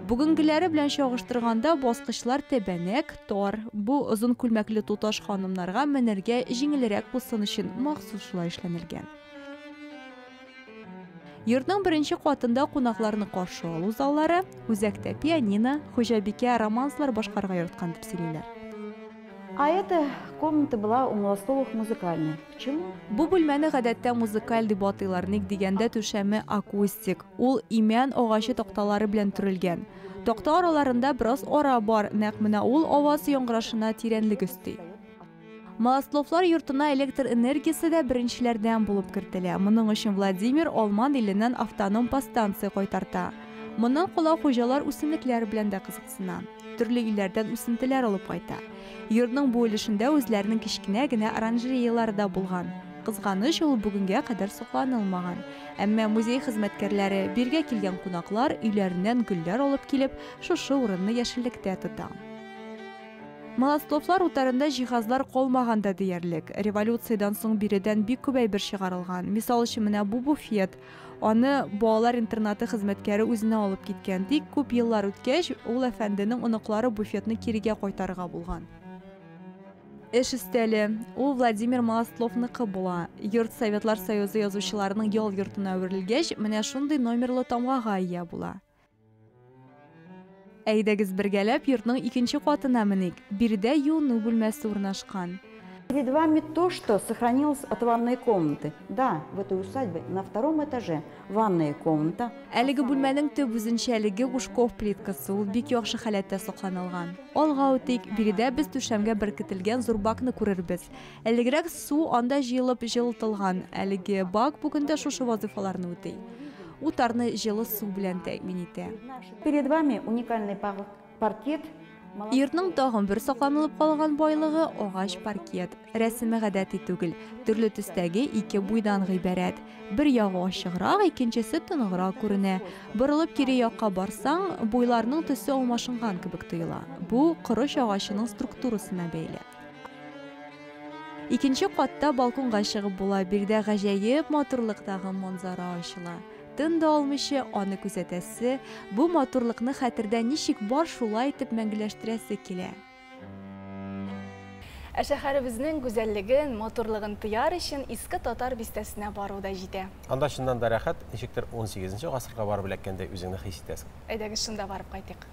Бүгенгеләре белән чагыштырганда баскычлар тәбәнәк, тар. Бу озын күлмәкле туташ ханымнарга менергә җиңелрәк булсын өчен махсус шулай эшләнелгән. Йортның беренче катында кунакларны каршы алу заллары, үзәктә пианино, хуҗабикә романслар башкарга яраткан дип сөйлиләр. А эта комната была у Маластовых музыкальной. Почему? Бу бүлмәне гадәттә музыкаль дип атыйлар, ник дигәндә түшәме акустик. Ул имән агачы такталары белән төрелгән. Такта араларында бераз ара бар, нәкъ менә ул аваз яңгырашына тирәнлек өсти. Маластовлар йортына электр энергиясе дә беренчеләрдән булып кертелә. Моның өчен Владимир Алман иленнән автоном подстанция кайтарта. Моннан кула хуҗалар үсемлекләр белән дә кызыксына. төрле илләрдән үсентеләр алып кайта. Йортның бу өлешендә үзләренең кичкенә генә оранжереялары да булган. Кызганыч, ул бүгенгә кадәр сакланылмаган. Әмма музей хезмәткәрләре, биргә килгән кунаклар өйләреннән гөлләр алып килеп, шушы урынны яшеллектә тота. Молостовлар утарында җиһазлар калмаган да диярлек. Революциядан соң биредән бик күп әйбер чыгарылган. Мисал өчен менә бу буфет. Аны балалар интернаты хезмәткәре үзенә алып киткән. Тик күп еллар үткәч, ул әфәнденең оныклары буфетны кирегә кайтарырга булган. Эш өстәле. Ул Владимир Молостовныкы була. Йорт Советлар Союзы язучыларының ял йортына әверелгәч, менә шундый номерлы тамгага ия була. Әйдәгез бергәләп йортның икенче катына меник. Биредә юыну бүлмәсе урнашкан. Перед вами то, что сохранилось от ванной комнаты. Да, в этой усадьбе на втором этаже ванная комната. Әлеге бүлмәнең төп үзенчәлеге Гушков плиткасы, ул бик яхшы хәләттә сакланылган. Алга үтик, биредә без түшәмгә беркетелгән зур бакны күрербез. Әлегрәк су анда җыелып җылытылган. Әлеге бак бүгендә шушы вазифаларны үти. Утарны җылы су белән тәэмин итә. Перед вами уникальный паркет. Йортның тагын бер сакланылып калган байлыгы агач паркет. Рәсеме гадәти түгел, төрле төстәге ике буйдан гыйбарәт. Бер ягы ачыграк, икенчесе тыныграк күренә. Борылып кире якка барсаң, буйларның төсе алмашынган кебек тоела. Бу корыч агачының структурасына бәйле. Икенче катта балконга чыгып була, бирдә гаҗәеп матурлыктагы манзара ачыла. Тын да алмыйча аны күзәтәсе, бу матурлыкны хәтердә ничек бар шулай итеп мәңгеләштерәсе килә. Ә шәһәребезнең гүзәллеген, матурлыгын тыяр өчен иске татар бистәсенә бару да җитә. Анда шуннан да рәхәт, ничектер 18нче гасырга барып эләккәндә үзеңне хис итәсең. Әйдәгез шунда барып кайтыйк.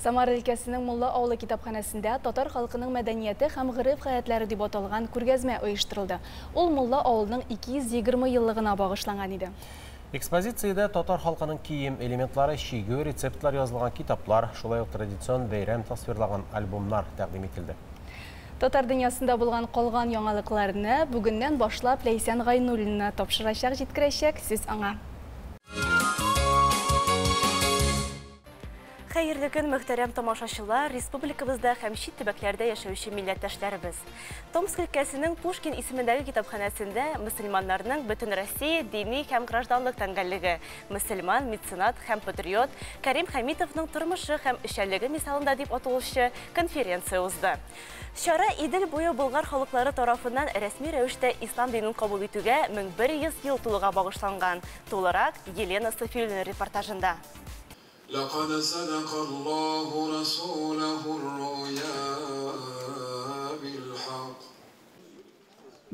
Самар өлкәсенең Мулла авылы китапханәсендә татар халкының мәдәнияте һәм гырыф гаятьләре дип аталган күргәзмә оештырылды. Ул Мулла авылының 220 еллыгына багышланган иде. Экспозициядә татар халкының кием элементлары, шигү, рецептлар язылган китаплар, шулай ук традицион бәйрәм тасвирлаган альбомнар тәкъдим ителде. Татар дөньясында булган калган яңалыкларны бүгеннән башлап Ләйсән Гайнуллина тапшырачак, җиткерәчәк, сүз аңа. Хәерле көн, мөхтәрәм тамашачылар, республикабызда һәм чит төбәкләрдә яшәүче милләттәшләребез. Томск өлкәсенең Пушкин исемендәге китапханәсендә мөселманнарның бөтен Россия дини һәм гражданлык тәңгәллеге, мөселман, меценат һәм патриот Кәрим Хәмитовның тормышы һәм эшчәнлеге мисалында дип аталучы конференция узды. Чара Идел буе Болгар халыклары тарафыннан рәсми рәвештә ислам динен кабул итүгә 1100 ел тулуга багышланган. Тулырак Елена Софиуллина репортажында. لقد صدق الله رسوله الرؤيا بالحق.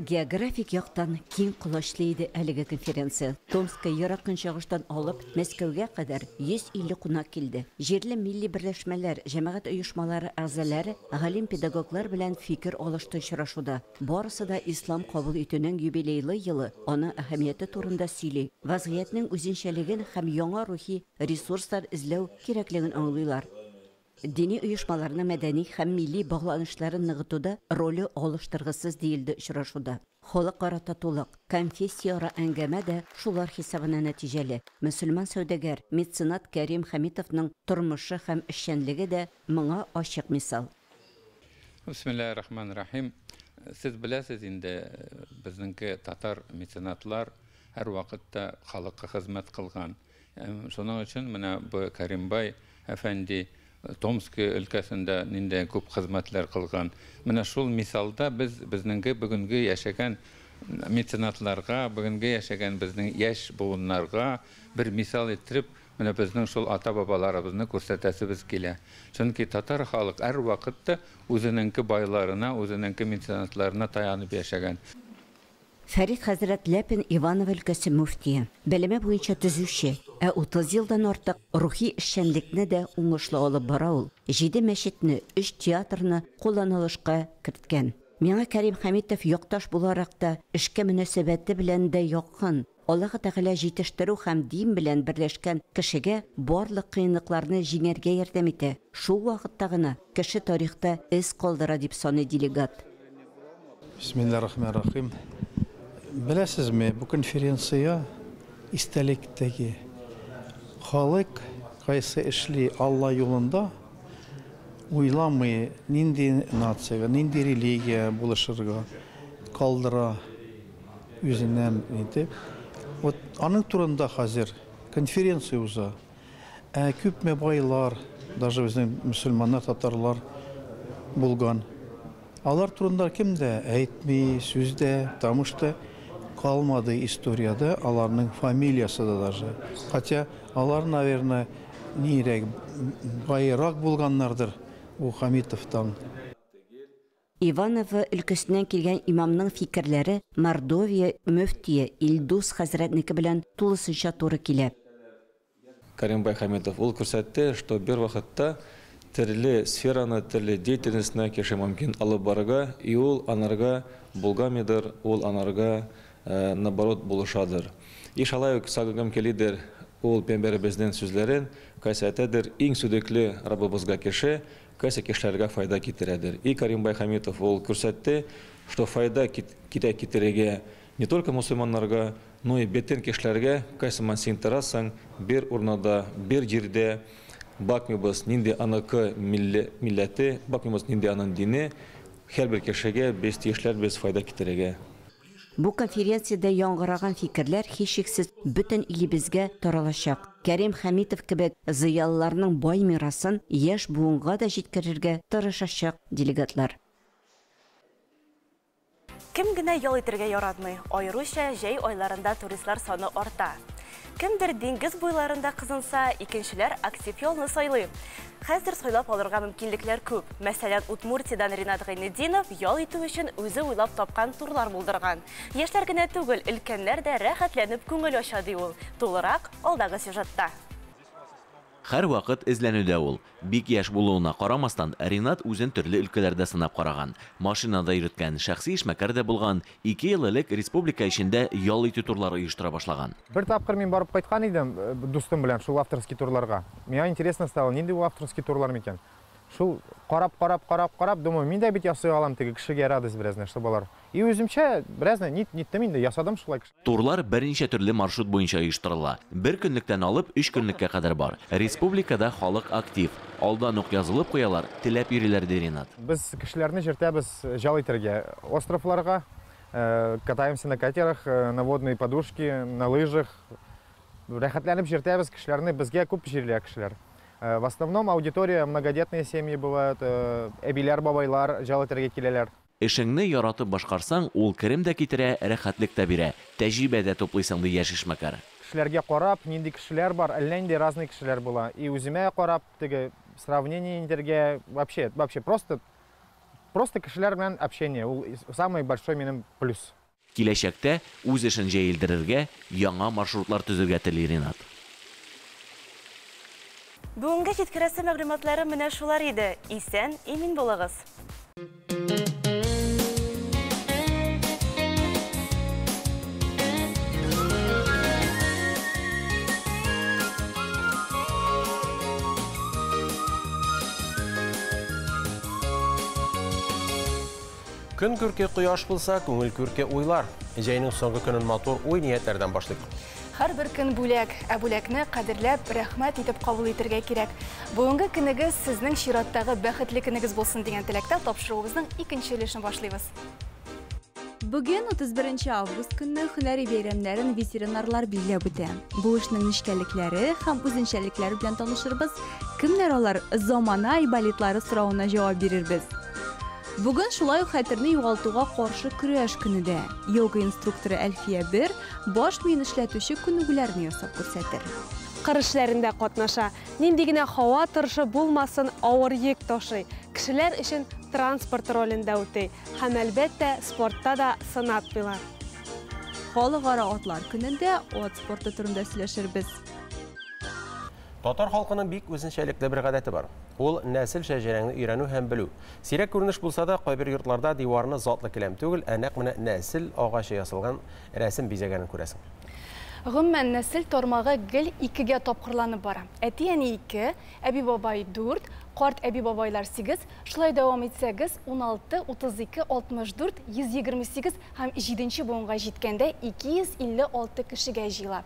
Географик яктан киң колачлы иде әлеге конференция. Томска ерак көнчыгыштан алып Мәскәүгә кадәр 150 кунак килде. Җирле милли берләшмәләр, җәмәгать оешмалары әгъзалары, галим педагоглар белән фикер алышты очрашуда. Барысы да ислам кабул итүнең юбилейлы елы, аны әһәмияте турында сөйли. Вазгыятьнең үзенчәлеген һәм яңа рухи ресурслар эзләү кирәклеген аңлыйлар. Дини оешмаларның мәдәни һәм милли багланышларын ныгытуда роле алыштыргысыз диелде очрашуда. Халыкара татулык, конфессияара әңгәмә дә шулар хисабына нәтиҗәле. Мөселман сәүдәгәр, меценат Кәрим Хәмитовның тормышы һәм эшчәнлеге дә моңа ачык мисал. Бисмиллаһир-рахманир-рахим. Сез беләсез инде, безнеңке татар меценатлар һәр вакытта халыкка хезмәт кылган. Шуның өчен менә бу Кәримбай әфәнди Томск өлкәсендә нинди күп хезмәтләр кылган. Менә шул мисалда безнеңге бүгенге яшәгән меценатларга, бүгенге яшәгән безнең яшь буыннарга бер мисал иттереп, менә безнең шул ата-бабаларыбызны күрсәтәсебез килә. Чөнки татар халык һәр вакытта үзенеңке байларына, үзенеңке меценатларына таянып яшәгән. Фәрит хәзрәт Ләпин Иванов өлкәсе муфтие. Белеме буенча төзүче, 30 елдан артык рухи эшчәнлекне дә уңышлы алып бара ул. 7 мәчетне, 3 театрны кулланылышка керткән. Миңа Кәрим Хәмитов якташ буларак та эшкә мөнәсәбәте белән дә якын. Аллаһ Тәгалә җитештерү һәм дин белән берләшкән кешегә барлык кыенлыкларны җиңәргә ярдәм итә. Шул вакытта гына кеше тарихта эз калдыра дип саный делегат. Бисмиллаһир-рахманир-рахим. Беләсезме, бу конференция истәлектәге халык кайсы эшли Алла юлында уйламый нинди нациягә, нинди религия булышырга калдыра үзеннән итеп. Вот аның турында хәзер конференция уза. Күпме байлар, даже безнең мөселманнар, татарлар булган. Алар турында кемдә әйтми, сүздә, тамышта калмады историяда, аларның фамилиясы да даже. Хотя алар, наверное, нирәк байрак булганнардыр у Хамитовтан. Иванов өлкәсеннән килгән имамның фикерләре Мордовия мөфтие Илдус хәзрәтнеке белән тулысынча туры килә. Кәримбай Хәмитов ул күрсәтте, что бер вакытта төрле сфераны, төрле деятельностьне кеше мөмкин алып барырга, и ул анарга булгамыдыр, ул анарга наоборот булышадыр. И шулай ук сагыгым келидер, ул пәйгамбәребезнең сүзләрен кайсәтәдер иң сүдекле Раббыбызга кеше, кайсы кешеләргә файда китерәдер. И Кәримбай Хәмитов ул күрсәтте, что файда китерергә не только мусульманнарга, но и бетен кешеләргә кайсы мансин тарасаң, бер урнада, бер җирдә bakmıyoruz nindi anakı milleti, bakmıyoruz nindi anan dini, her bir kişiye biz tiyişler biz fayda kitirege. Bu konferensiyada яңгыраган фикерләр һичшиксез бөтен илебезгә таралачак. Кәрим Хәмитов кебек зыялыларның бай мирасын яшь буынга да җиткерергә тырышачак делегатлар. Кем генә ял итәргә яратмый, аеруча җәй айларында туристлар саны арта. Кемдер диңгез буйларында кызынса, икенчеләр актив ялны сайлый. Хәзер сайлап алырга мөмкинлекләр күп. Мәсәлән, Удмуртиядан Ринат Гайнетдинов ял итү өчен үзе уйлап тапкан турлар булдырган. Яшьләр генә түгел, өлкәннәр дә рәхәтләнеп күңел ача ди ул. Тулырак алдагы сюжетта. Һәр вакыт эзләнүдә ул. Бик яшь булуына карамастан, Ринат үзен төрле өлкәләрдә сынап караган. Машинада йөрткән, шәхси эшмәкәр дә булган, 2 ел элек республика эчендә ял итү турлары оештыра башлаган. Бер тапкыр мин барып кайткан идем дустым белән шул авторский турларга. Миңа интересно стало, нинди бу авторский турлар микән? Шул карап, думаю, мин дә бит ясый алам теге кешегә радость беразны, что балар. И үземчә беразны ниттем инде, ясадым шулай. Турлар берничә төрле маршрут буенча оештырыла. 1 көнлектән алып 3 көнлеккә кадәр бар. Республикада халык актив. Алдан ук язылып куялар, теләп йөриләр ди Ринат. Без кешеләрне җиртәбез ял итәргә, островларга, катаемся на катерах, на водной подушке, на лыжах. Рәхәтләнеп җиртәбез кешеләрне, безгә күп җирле кешеләр. В основном аудитория многодетные семьи бывают, әбиләр, бабайлар ял итәргә киләләр. Эшеңне яратып башкарсаң, ул керем дә китерә, рәхәтлек тә бирә. Тәҗрибә дә туплыйсың ди яшь эшмәкәр. Кешеләргә карап, нинди кешеләр бар, әллә нинди разный кешеләр була. И үземә карап, теге сравнение итәргә вообще просто Просто кешеләр белән общение, ул самый большой минем плюс. Киләчәктә үз эшен җәелдерергә, яңа маршрутлар төзергә тели Ринат. Бүгенге җиткерәсе мәгълүматлары менә шулар иде. Исән, имин булыгыз. Көн күрке кояш булса, күңел күрке уйлар. Җәйнең соңгы көнен матур уй ниятләрдән башлыйк. Һәр бер көн бүләк, ә бүләкне кадерләп, рәхмәт итеп кабул итәргә кирәк. Бүгенге көнегез сезнең чираттагы бәхетле көнегез булсын дигән теләктә тапшыруыбызның икенче өлешен башлыйбыз. Бүген 31 август көнне һөнәри бәйрәмнәрен ветеринарлар билгеләп үтә. Бу эшнең нечкәлекләре һәм үзенчәлекләре белән танышырбыз. Кемнәр алар? Замана айболитлары соравына җавап бирербез. Бүген шулай ук хәтерне югалтуга каршы көрәш көне дә. Йога инструкторы Әлфия бер баш миен эшләтүче күнегүләрне ясап күрсәтер. Кыр эшләрендә катнаша. Нинди генә һава торышы булмасын, авыр йөк ташый. Кешеләр өчен транспорт ролендә үтә. Һәм әлбәттә спортта да сынап куйлар. Халыкара атлар көнендә ат спорты турында сөйләшербез. Татар халкының бик үзенчәлекле бер гадәте бар. Ул нәсел шәҗәрәңне өйрәнү һәм белү. Сирәк күренеш булса да, кайбер йортларда диварны затлы келәм түгел, ә нәкъ менә нәсел агачы ясалган рәсем бизәгәнен күрәсең. Гомумән нәсел тармагы гел 2гә тапкырланып бара. Әти-әни 2, әби-бабай 4, карт әби-бабайлар 8, шулай дәвам итсәгез 16, 32, 64, 128 һәм 7нче буынга җиткәндә 256 кешегә җыела.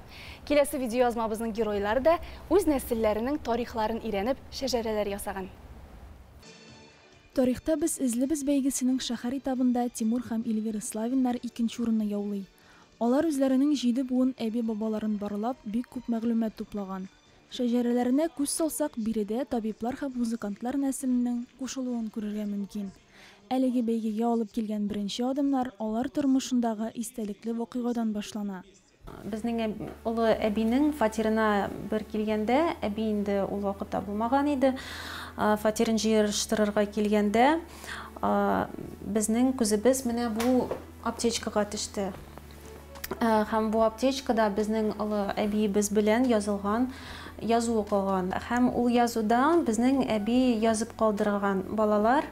Киләсе видеоязмабызның геройлары да үз нәселләренең тарихларын өйрәнеп, шәҗәрәләр ясаган. Тарихта без эзлебез бәйгесенең шәһәр этабында Тимур һәм Эльвира Славиннар 2нче урынны яулый. Алар үзләренең 7 буын әби-бабаларын барлап, бик күп мәгълүмат туплаган. Шәҗәрәләренә күз салсак, биредә табиблар һәм музыкантлар нәселенең кушылуын күрергә мөмкин. Әлеге бәйгегә алып килгән беренче адымнар алар тормышындагы истәлекле вакыйгадан башлана. Безнең улы әбинең фатирына бер килгәндә, әби инде ул вакытта булмаган иде. Фатирын җыештырырга килгәндә, безнең күзебез менә бу аптечкага төште. Һәм бу аптечкада безнең улы әбиебез белән язылган язу калган. Һәм ул язудан безнең әби язып калдырган балалар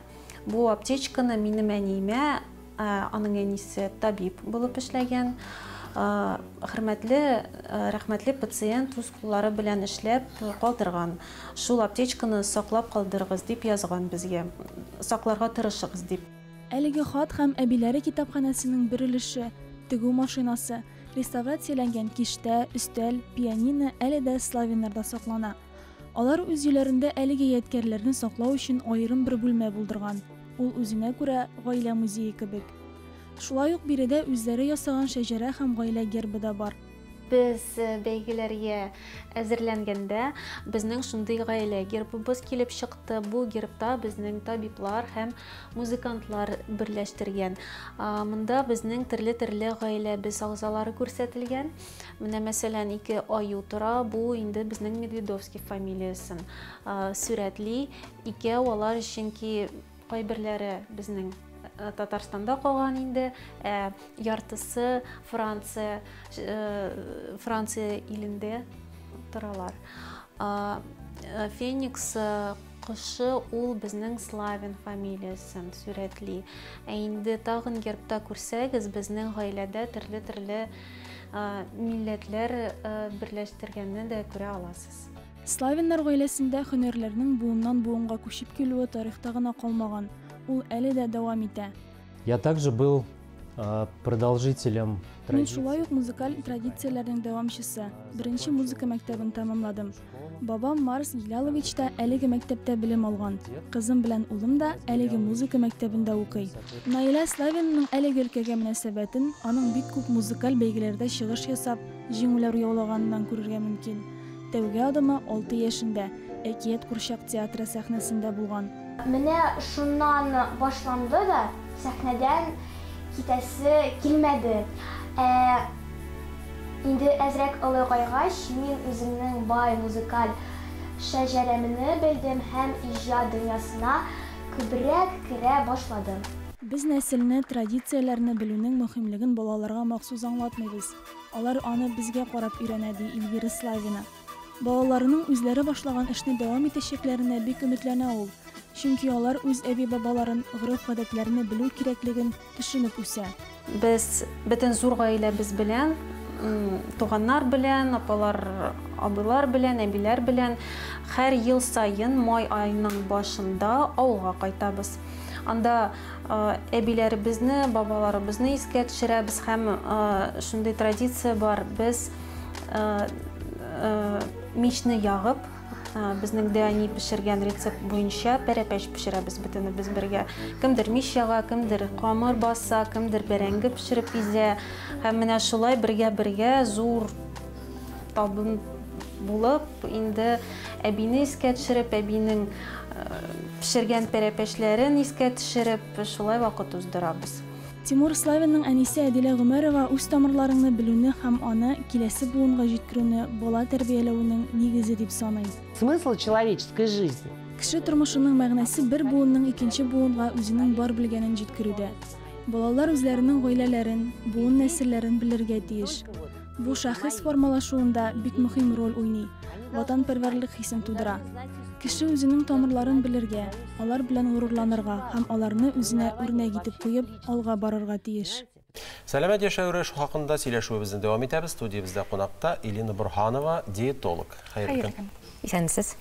бу аптечканы минем әниемә, аның әнисе табиб булып эшләгән, хөрмәтле, рәхмәтле пациент үз куллары белән эшләп калдырган. Шул аптечканы саклап калдырыгыз дип язган безгә. Сакларга тырышыгыз дип. Әлеге хат һәм әбиләре китапханәсенең бер өлеше, тегү машинасы, реставрацияләнгән киштә, өстәл, пианино әле дә Славиннарда саклана. Алар үз өйләрендә әлеге ядкәрләрне саклау өчен аерым бер бүлмә булдырган. Ул үзенә күрә гаилә музее кебек. Шулай ук биредә үзләре ясаган шәҗәрә һәм гаилә гербы да бар. Без бәйгеләргә әзерләнгәндә безнең шундый гаилә гербыбыз килеп чыкты. Бу гербта безнең табиблар һәм музыкантлар берләштергән. Монда безнең төрле гаиләбез агзалары күрсәтелгән. Менә мәсәлән 2 аю тора, бу инде безнең Медведовский фамилиясын сүрәтли. 2 алар өченки кайберләре безнең Татарстанда калган инде, яртысы Франция илендә торалар. Феникс кышы ул безнең Славин фамилиясын сүрәтли. Инде тагын гербта күрсәгез, безнең гаиләдә төрле милләтләр берләштергәнне дә күрә аласыз. Славиннар гаиләсендә һөнәрләрнең буыннан буынга күчеп килүе тарихта гына калмаган. Ул әле дә дәвам итә. Я также был продолжителем Мин шулай ук музыкаль традицияләрнең дәвамчысы. Беренче музыка мәктәбен тәмамладым. Бабам Марс Гилялович та әлеге мәктәптә белем алган. Кызым белән улым да әлеге музыка мәктәбендә укый. Наилә Славинның әлеге өлкәгә мөнәсәбәтен аның бик күп музыкаль бәйгеләрдә чыгыш ясап, җиңүләр яулаганнан күрергә мөмкин. Тәүге адымы 6 яшендә Әкият Курчак театры сәхнәсендә булган. Менә шуннан башланды да сәхнәдән китәсе килмәде. Инде әзрәк олыгайгач, мин үземнең бай музыкаль шәҗәрәмне белдем һәм иҗат дөньясына күбрәк керә башлады. Біз нәселне, традицияләрне белүнең мөһимлеген балаларга махсус аңлатмыйбыз. Алар аны безгә карап өйрәнә, ди Эльвира Славина. Балаларының үзләре башлаган эшне дәвам итәчәкләренә бик өметләнә ул. Чөнки алар үз әби-бабаларын, гореф-гадәтләрне белү кирәклеген төшенеп үсә. Без бөтен зур гаиләбез белән, туганнар белән, апалар, абыйлар белән, әбиләр белән һәр ел сайын май айының башында авылга кайтабыз. Анда әбиләребезне, бабаларыбызны искә төшерәбез һәм шундый традиция бар. Без мичне ягып, безнең дәни пешергән рецепт буенча пәрәпәч пешерәбез бөтенебез бергә. Кемдер мич яга, кемдер камыр баса, кемдер бәрәңге пешереп изә. Һәм менә шулай бергә зур табын булып, инде әбине искә төшереп, әбинең пешергән пәрәпәчләрен искә төшереп, шулай вакыт уздырабыз. Тимур Славинның әнисе Әдилә Гомәрова үз тамырларыңны белүне һәм аны киләсе буынга җиткерүне бала тәрбияләүнең нигезе дип саный. Смысл человеческой жизни. Кеше тормышының мәгънәсе бер буынның икенче буынга үзенең бар белгәнен җиткерүдә. Балалар үзләренең гаиләләрен, буын нәселләрен белергә тиеш. Бу шәхес формалашуында бик мөһим роль уйный. Ватанпәрвәрлек хисен тудыра. Кеше үзенең тамырларын белергә, алар белән горурланырга һәм аларны үзенә үрнәк итеп куеп, алга барырга тиеш. Сәламәт яшәү рәвеше хакында сөйләшүебезне дәвам итәбез. Студиябызда кунакта Элина Борһанова, диетолог. Хәерле көн. Исәнмесез.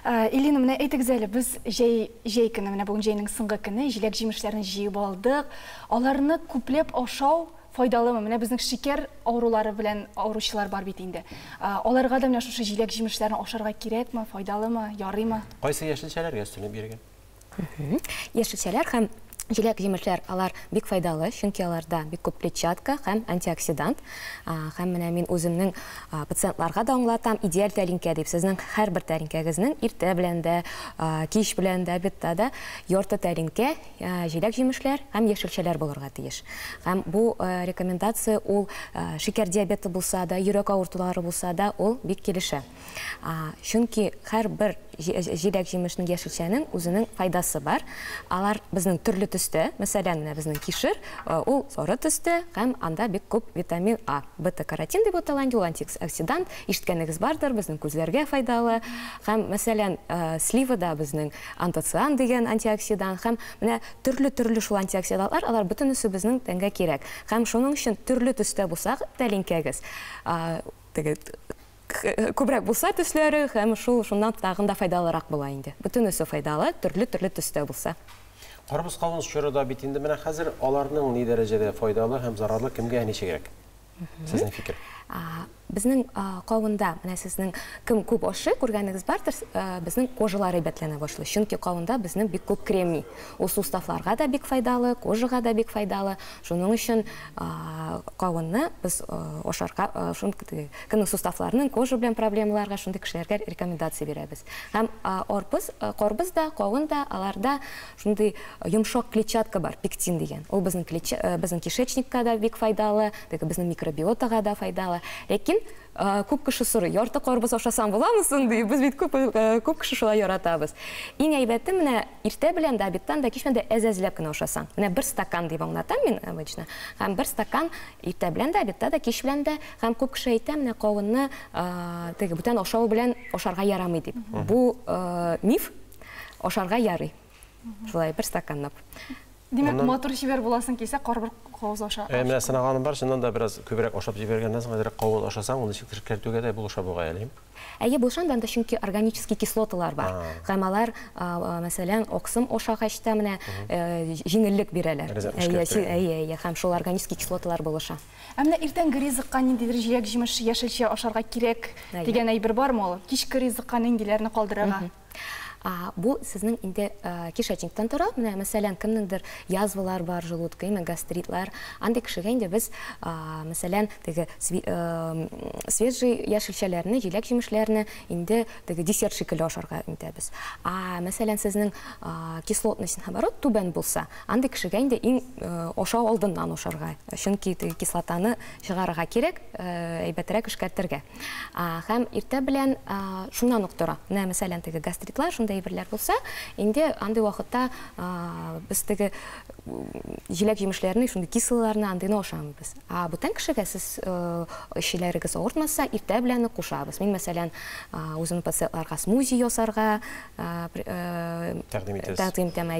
Элина, менә әйтегез әле, без җәй көне, менә бүген җәйнең соңгы көне, җиләк җимешләрен җыеп алдык. Аларны күпләп ашау файдалымы? Менә безнең шикәр авырулары белән авыручылар бар бит инде. Аларга да менә шушы җиләк җимешләрне ашарга кирәкме, файдалымы, ярыймы? Кайсы яшелчәләргә өстенлек биргән? Яшелчәләр һәм җиләк җимешләр алар бик файдалы, чөнки аларда бик күп клетчатка һәм антиоксидант. Һәм менә мин үземнең пациентларга да аңлатам, идеаль тәлинкә дип, сезнең һәрбер тәлинкәгезнең иртә белән дә, кич белән дә, битта да ярты тәлинкә җиләк җимешләр һәм яшелчәләр булырга тиеш. Һәм бу рекомендация ул шикәр диабеты булса да, йөрәк авыртулары булса да, ул бик килешә. Чөнки һәрбер җиләк җимешнең яшелчәнең үзенең файдасы бар. Алар безнең төрле төстә, мәсәлән, безнең кишер, ул сары төстә һәм анда бик күп витамин А, бета-каротин дип аталган антиоксидант, ишеткәнегез бардыр, безнең күзләргә файдалы. Һәм мәсәлән, сливада безнең антоциан дигән антиоксидант һәм менә төрле шул антиоксидантлар, алар бөтенесе безнең тәнгә кирәк. Һәм шуның өчен төрле төстә булса, тәлинкәгез күбрәк булса төсләре, һәм шуннан тагын да файдалырак була инде. Бөтенесе файдалы, төрле төстә булса. Карбыз кавын чорыда бит инде менә хәзер аларның ни дәрәҗәдә файдалы һәм зарарлы кемгә ничә кирәк? Сезнең фикер? Безнең кавында, менә сезнең кем күп ашы күргәнегез бардыр, безнең кожалары әйбәтләнә башлый. Чөнки кавында безнең бик күп кремний. Ул суставларга да бик файдалы, кожага да бик файдалы. Шуның өчен кавынны без ашарга, кемнең суставларының кожа белән проблемаларга шундый кешеләргә рекомендация бирәбез. Һәм карбыз да, кавын да, аларда шундый йомшак клетчатка бар, пектин дигән. Ул безнең кишечникка да бик файдалы, безнең микробиотага да файдалы. Ләкин күп кеше сорый, ярты карбыз ашасаң буламы соң ди, без бит күп кеше шулай яратабыз. Иң әйбәте менә иртә белән дә, биттан да, кич белән дә әз-әзләп кенә ашасаң. Менә бер стакан дип аңлатам мин обычно. Һәм бер стакан иртә белән дә, битта да, кич белән дә, һәм күп кеше әйтә, менә кавынны бүтән ашау белән ашарга ярамый дип. Бу миф, ашарга ярый. Шулай бер стаканлап. Димәк, матур чибәр буласың килсә, карбыз кавыз аша. Менә сынаганым бар, шуннан да бераз күбрәк ашап җибәргәннән соң кавын ашасаң, ул ничек кертүгә дә булыша буга әле. Булышан да чөнки органический кислоталар бар. Һәм алар, мәсәлән, оксым ашагач та менә җиңеллек бирәләр. Һәм шул органический кислоталар булыша. Менә иртәнге ризыкка ниндидер җиләк җимеш, яшелчә ашарга кирәк дигән әйбер бармы ул? Кичке ризыкка ниндиләрне калдырырга? Бу сезнең инде кишечниктан тора. Менә мәсәлән, кемнеңдер язвалар бар, желудка, гастритлар. Андый кешегә инде без мәсәлән, теге свежий яшелчәләрне, җиләк җимешләрне инде теге десерт шикелле ашарга итәбез. Мәсәлән, сезнең кислотность наоборот түбән булса, андый кешегә инде иң ашау алдыннан ашарга. Чөнки кислотаны чыгарырга кирәк, әйбәтрәк эшкәртергә. Һәм иртә белән шуннан ук тора. Менә мәсәлән, теге гастритлар шунда әйберләр булса, инде андый вакытта без теге җиләк җимешләрне, шундый кислыларны андыйны ашамыйбыз. Бүтән кешегә сез эшләрегез авыртмаса, иртә белән кушабыз. Мин мәсәлән, үзем пациентларга смузи ясарга тәкъдим итәм,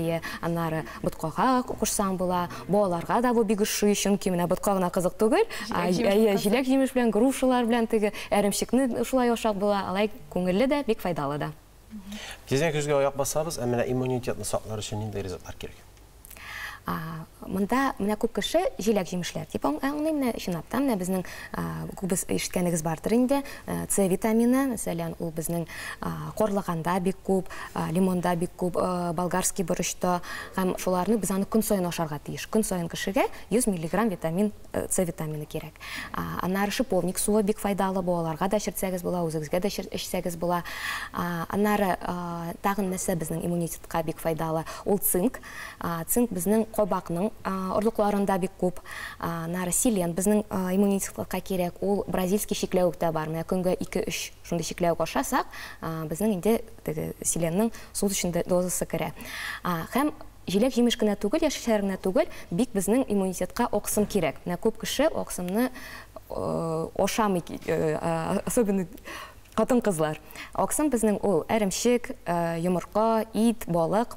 аннары боткага кушсам була. Балаларга да бу бик ошый, чөнки менә боткагына кызык түгел. Җиләк җимеш белән, грушалар белән теге әремчекне шулай ашап була. Алай күңелле дә, бик файдалы да. Тезен көзгә аяк басабыз, әмма иммунитетны саклар өчен нинди ризыклар кирәк? Монда менә күп кеше җиләк җимешләр дип аңлый, менә чынлап та безнең күбез ишеткәнегез бардыр инде. С витамины, мәсәлән, ул безнең карлыганда бик күп, лимонда бик күп, болгарский борычта, һәм шуларны без аны көн саен ашарга тиеш. Көн саен кешегә 100 мг витамин С витамины кирәк. Аннары шиповник суы бик файдалы, балаларга да эчсәгез була, үзегезгә дә эчсәгез була. Аннары тагын нәрсә безнең иммунитетка бик файдалы, ул цинк. Цинк безнең кабакның орлыкларында бик күп. Нары селен безнең иммунитетка кирәк. Ул бразильский шикләвек тә бар. Менә көнгә 2-3 шундый шикләвек ашасак, безнең инде селенның суточный дозасы керә. Һәм җиләк җимеш кенә түгел, яшелчәләр генә түгел, бик безнең иммунитетка оксым кирәк. Менә күп кеше оксымны ашамый, особенно хатын-кызлар. Оксым безнең ул әремчек, йомырка, ит, балык.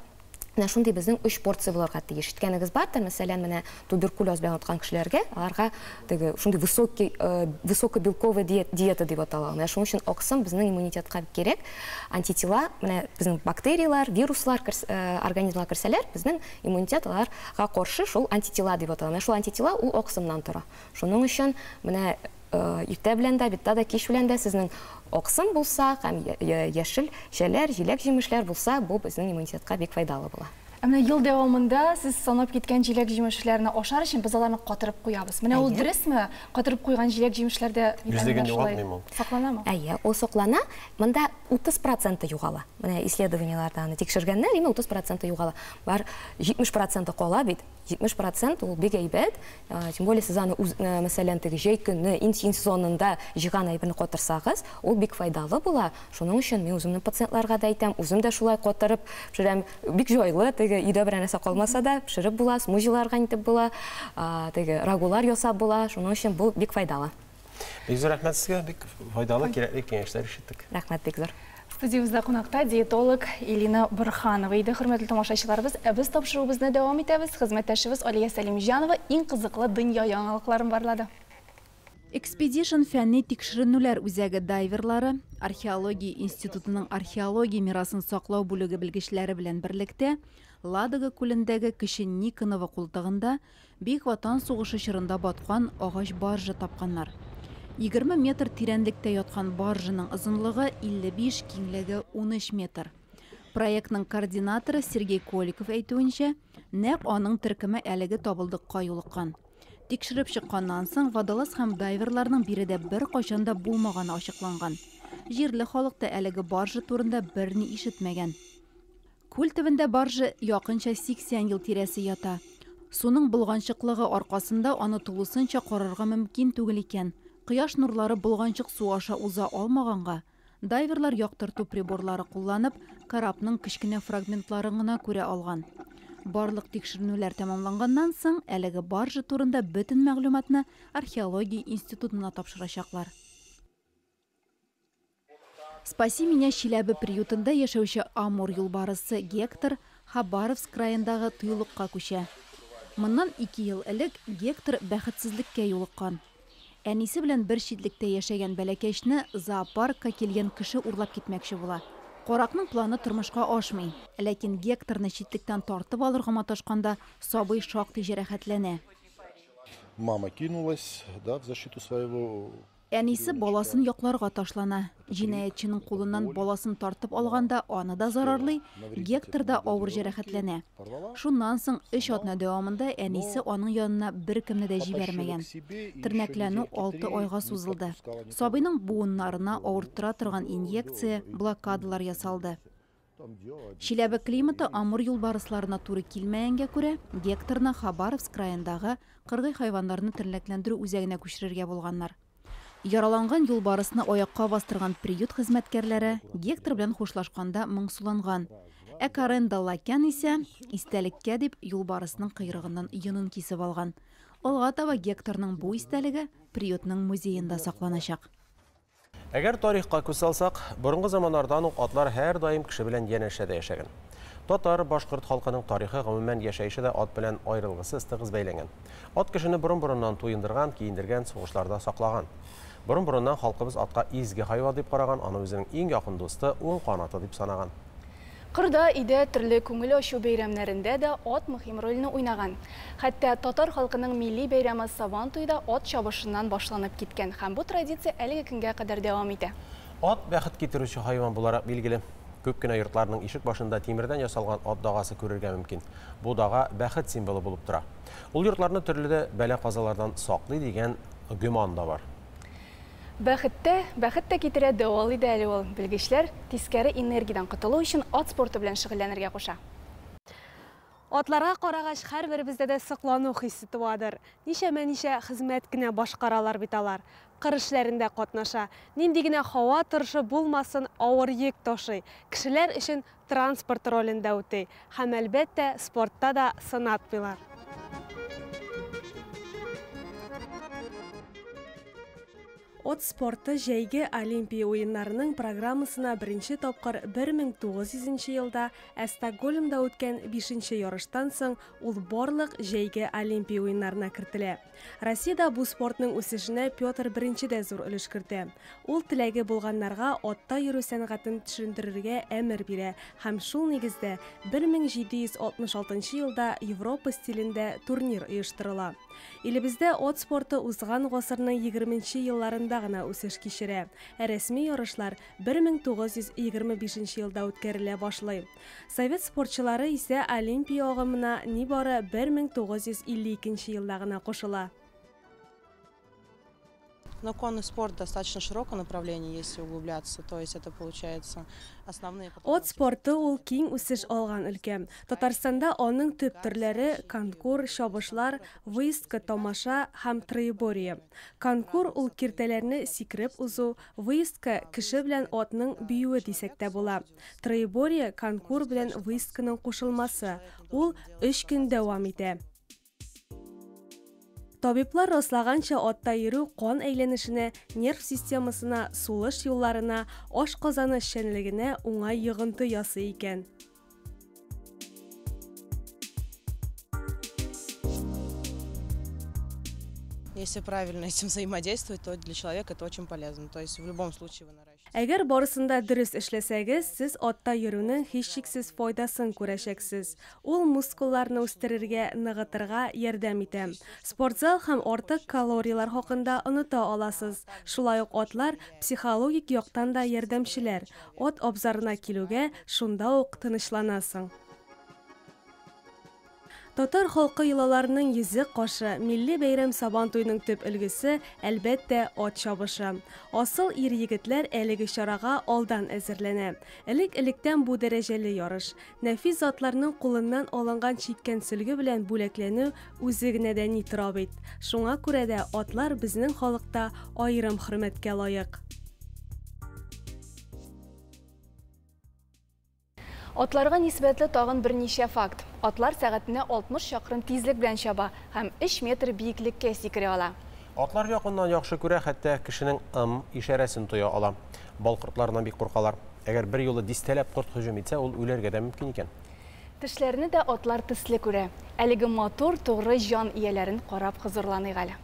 Менә шундый безнең 3 порция булырга тиеш. Иткәнегез бардыр, мәсәлән, менә туберкулез белән аткан кешеләргә, аларга теге шундый высокобелковая диета дип атала. Менә шуның өчен оксым безнең иммунитетка кирәк. Антитела, менә безнең бактериялар, вируслар организмга керсәләр, безнең иммунитет аларга каршы шул антитела дип атала. Менә шул антитела ул оксымнан тора. Шуның өчен менә иртә белән дә, битта да, кич белән дә сезнең оксым булса, һәм яшел чәләр, җиләк җимешләр булса, бу безнең иммунитетка бик файдалы була. Менә ел дәвамында сез санап киткән җиләк җимешләрне ашар өчен без аларны катырып куябыз. Менә ул дөресме? Катырып куйган җиләк җимешләрдә витаминнар шулай сакланамы? Ул саклана. Монда 30% югала. Менә исследованиеларда аны тикшергәннәр, 30% югала. Бар 70% кала бит. 70% ул бик әйбәт. Тем более сез аны мәсәлән теге җәй көнне инсин сезонында җыган әйберне катырсагыз, ул бик файдалы була. Шуның өчен мин үземнең пациентларга да әйтәм, үзем дә шулай катырып пешерәм. Бик җайлы, теге өйдә берәр нәрсә калмаса да пешереп була, смузиларга интеп була, теге рагулар ясап була. Шуның өчен бу бик файдалы. Бик зур рәхмәт сезгә, бик файдалы, кирәкле киңәшләр ишеттек. Рәхмәт, бик зур. Студиябызда кунакта диетолог Элина Борханова иде. Хөрмәтле тамашачыларыбыз, без тапшыруыбызны дәвам итәбез. Хезмәттәшебез Алия Сәлимҗанова иң кызыклы дөнья яңалыкларын барлады. Экспедишн фәнни тикшеренүләр үзәге дайверлары, археология институтының археология мирасын саклау бүлеге белгечләре белән берлектә Ладога күлендәге кеше Никонова култыгында Бөек Ватан сугышы чорында баткан агач баржа тапканнар. 20 метр тирәнлектә яткан баржаның озынлыгы 55, киңлеге 13 метр. Проектның координаторы Сергей Коликов әйтүенчә, нәкъ аның төркеме әлеге табылдыкка юлыккан. Тикшереп чыкканнан соң водолаз һәм дайверларның биредә бер кайчанда булмаганы ачыкланган. Җирле халык та әлеге баржа турында берни ишетмәгән. Күл төбендә баржа якынча 80 ел тирәсе ята. Суның булганчыклыгы аркасында аны тулысынча карарга мөмкин түгел икән. Кояш нурлары булганчык су аша уза алмаганга, дайверлар яктырту приборлары кулланып, карапның кечкенә фрагментларын гына күрә алган. Барлык тикшеренүләр тәмамланганнан соң, әлеге баржа турында бөтен мәгълүматны археология институтына тапшырачаклар. Спаси меня Чиләбе приютында яшәүче Амур юлбарысы Гектор Хабаровск крайындагы тыюлыкка күчә. Моннан 2 ел элек Гектор бәхетсезлеккә юлыккан. Әнисе белән бер читлектә яшәгән бәләкәчне зоопаркка килгән кеше урлап китмәкче була. Каракның планы тормышка ашмый, ләкин Гекторны читлектән тартып алырга маташканда сабый шактый җәрәхәтләнә. Мама кинулась, да, в защиту своего. Әнисе баласын якларга ташлана. Җинаятчының кулыннан баласын тартып алганда аны да зарарлый, Гектор да авыр җәрәхәтләнә. Шуннан соң 3 атна дәвамында әнисе аның янына беркемне дә җибәрмәгән. Тернәкләнү 6 айга сузылды. Сабыйның буыннарына авырттыра торган инъекция, блокадалар ясалды. Чиләбе климаты Амур юлбарысларына туры килмәгәнгә күрә, Гекторны Хабаровск крайындагы кыргый хайваннарны тернәкләндерү үзәгенә күчерергә булганнар. Яраланган юлбарысны аяққа бастырган приют хезмәткәрләре Гектор белән хушлашканда моңсуланган. Ә Карен Даллакян исә истәлеккә дип юлбарысның койрыгыннан йонын кисеп алган. Алга таба Гекторның бу истәлеге приютның музеенда сакланачак. Әгәр тарихка күз салсак, борынгы заманнардан ук атлар һәр даим кеше белән янәшәдә яшәгән. Татар, башкорт халкының тарихы гомумән яшәеше дә ат белән аерылгысыз тыгыз бәйләнгән. Ат кешене борын-борыннан туендырган, киендергән, сугышларда саклаган. Борын-борыннан халкыбыз атка изге хайван дип караган, аны үзенең иң якын дусты, уң канаты дип санаган. Кырда иде төрле күңел ачу бәйрәмнәрендә дә ат мөһим рольне уйнаган. Хәтта татар халкының милли бәйрәме Сабантуйда ат чабышыннан башланып киткән һәм бу традиция әлеге көнгә кадәр дәвам итә. Ат бәхет китерүче хайван буларак билгеле. Күп кенә йортларның ишек башында тимердән ясалган ат дагасы күрергә мөмкин. Бу дага бәхет символы булып тора. Ул йортларны төрле бәла-казалардан саклый дигән гөман да бар. Бәхет тә китерә дәвалый да әле ул. Белгечләр тискәре энергиядан котылу өчен ат спорты белән шөгыльләнергә куша. Атларга карагач һәрберебездә дә соклану хиссе туадыр. Ничә хезмәт кенә башкаралар бит алар. Кыр эшләрендә катнаша. Нинди генә һава торышы булмасын, авыр йөк ташый. Кешеләр өчен транспорт ролендә үтә. Һәм әлбәттә спортта да сынатмыйлар. От спорты җәйге Олимпия уеннарының программасына беренче тапкыр 1900 елда Стокгольмда үткән 5нче ярыштан соң ул барлык җәйге Олимпия уеннарына кертелә. Россиядә бу спортның үсешенә Петр I дә зур өлеш кертә. Ул теләге булганнарга атта йөрү сәнгатен төшендерергә әмер бирә һәм шул нигездә 1766 елда Европа стилендә турнир оештырыла. Илебездә от спорты узган гасырның 20нче елларында гына үсеш кичерә. Рәсми ярышлар 1925 елда үткәрелә башлый. Совет спортчылары исә Олимпия агымына нибары 1952 елда гына кушыла. Но конный спорт достаточно широкое направление, если углубляться, то есть это получается основные... От спорты ул киң үсеш алган өлкә. Татарстанда аның төп төрләре конкур, чабышлар, выездка, тамаша һәм троеборье. Конкур ул киртәләрне сикереп узу, выездка кеше белән атның биюе дисәк тә була. Троеборье конкур белән выездканың кушылмасы. Ул 3 көн дәвам итә. Табиблар раслаганча атта йөрү кан әйләнешенә, нерв системасына, сулыш юлларына, ашказаны эшчәнлегенә уңай йогынты ясый икән. Если правильно этим взаимодействовать, то для человека это очень полезно. То есть в любом случае вы наращиваете. Әгәр барысында дөрес эшләсәгез, сез атта йөрүнең һичшиксез файдасын күрәчәксез. Ул мускулларны үстерергә, ныгытырга ярдәм итә. Спортзал һәм артык калориялар хакында оныта аласыз. Шулай ук атлар психологик яктан да ярдәмчеләр. Ат абзарына килүгә шунда ук тынычланасың. Татар халкы йолаларының йөзе кашы, милли бәйрәм Сабантуйның төп өлгесе әлбәттә ат чабышы. Асыл ир-егетләр әлеге чарага алдан әзерләнә. Элек-электән бу дәрәҗәле ярыш. Нәфис атларның кулыннан алынган чиккән сөлге белән бүләкләнү үзе генә дә ни тора бит. Шуңа күрә дә атлар безнең халыкта аерым хөрмәткә лаек. Атларга нисбәтле тагын берничә факт. Атлар сәгатенә 60 чакрым тизлек белән чаба һәм 3 метр биеклеккә сикерә ала. Атлар якыннан яхшы күрә, хәтта кешенең ишарәсен тоя ала. Балкортлардан бик куркалар. Әгәр бер юлы дистәләп корт һөҗүм итсә, ул үләргә дә мөмкин икән. Тешләрне дә атлар төсле күрә. Әлеге мотор тугры җан ияләрен карап хозурланыйк әле.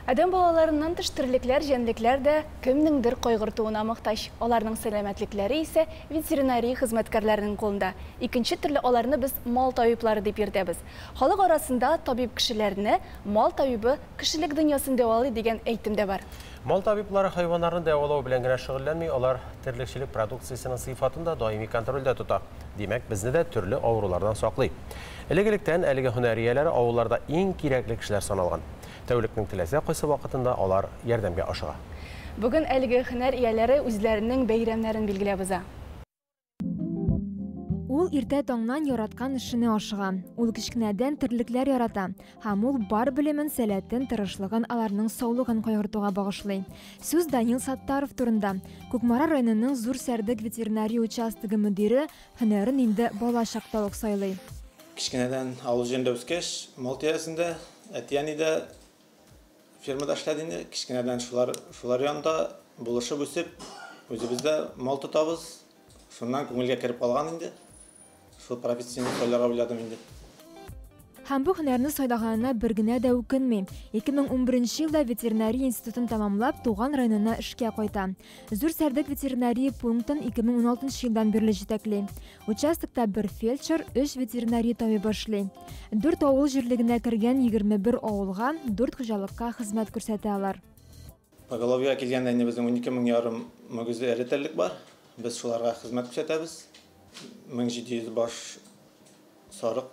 Адам балаларынан тыш тірлеклер, жәндіклер де кімніңдір қойғыртуына мұқтаж. Оларның сәлеметліклері ise ветеринария қызметкерлерінің қолында. Екінші түрлі оларны біз мал табиблары деп ертеміз. Халық арасында табиб кішілеріне мал табибы кішілік дүниясын девалы деген әйтімде бар. Мал табиблары хайванларын дәвалау белән генә шөгыльләнми, алар терлekçilik продукциясының сыйфатында даими контрольдә тота. Димәк, безне дә төрле авырулардан саклый. Элегелектән әлеге һөнәрияләре авылларда иң кирәкле кешеләр саналган. Тәүлекнең теләсә кайсы вакытында алар ярдәмгә ашыга. Бүген әлеге һөнәр ияләре үзләренең бәйрәмнәрен билгеләп уза. Ул иртә таңнан яраткан эшенә ашыга. Ул кичкенәдән терлекләр ярата. Һәм ул бар белемен, сәләтен, тырышлыгын аларның саулыгын кайгыртуга багышлый. Сүз Данил Саттаров турында. Күкмара районының Зур Сәрдек ветеринария участогы мөдире һөнәрен инде бала чакта ук сайлый. Кичкенәдән авыл җирендә үскәч, мал тирәсендә, әтиянидә фермада эшләдем. Кичкенәдән шулар янында булышып үсеп, үзебездә мал тотабыз. Шуннан күңелгә кереп калган инде. Шул профессиональ сөйләргә уйладым инде. Һәм бу һөнәрне сайлаганына бер генә дә үкенми. 2011 елда ветеринария институтын тәмамлап, туган районына эшкә кайта. Зур Сәрдек ветеринария пунктын 2016 елдан бирле җитәкли. Участокта бер фельдшер, 3 ветеринария табибы эшли. 4 авыл җирлегенә кергән 21 авылга, 4 хуҗалыкка хезмәт күрсәтә алар. Поголовья килгәндә инде безнең 12 мең ярым мөгезле эретерлек бар. Без шуларга хезмәт күрсәтәбез. 1700 баш сарык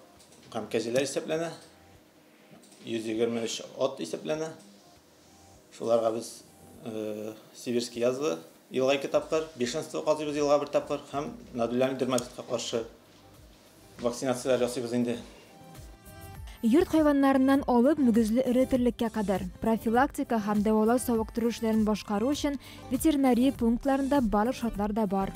һәм кәҗәләр исәпләнә. 123 ат исәпләнә. Шуларга без сибирский язвы елга 2 тапкыр, бешенство казыбыз елга 1 тапкыр һәм надуляный дерматитка каршы вакцинациялар ясыйбыз инде. Йорт хайваннарыннан алып мөгезле эретерлеккә кадәр профилактика һәм дәвалау савыктыру эшләрен башкару өчен ветеринария пунктларында барлык шартлар да бар.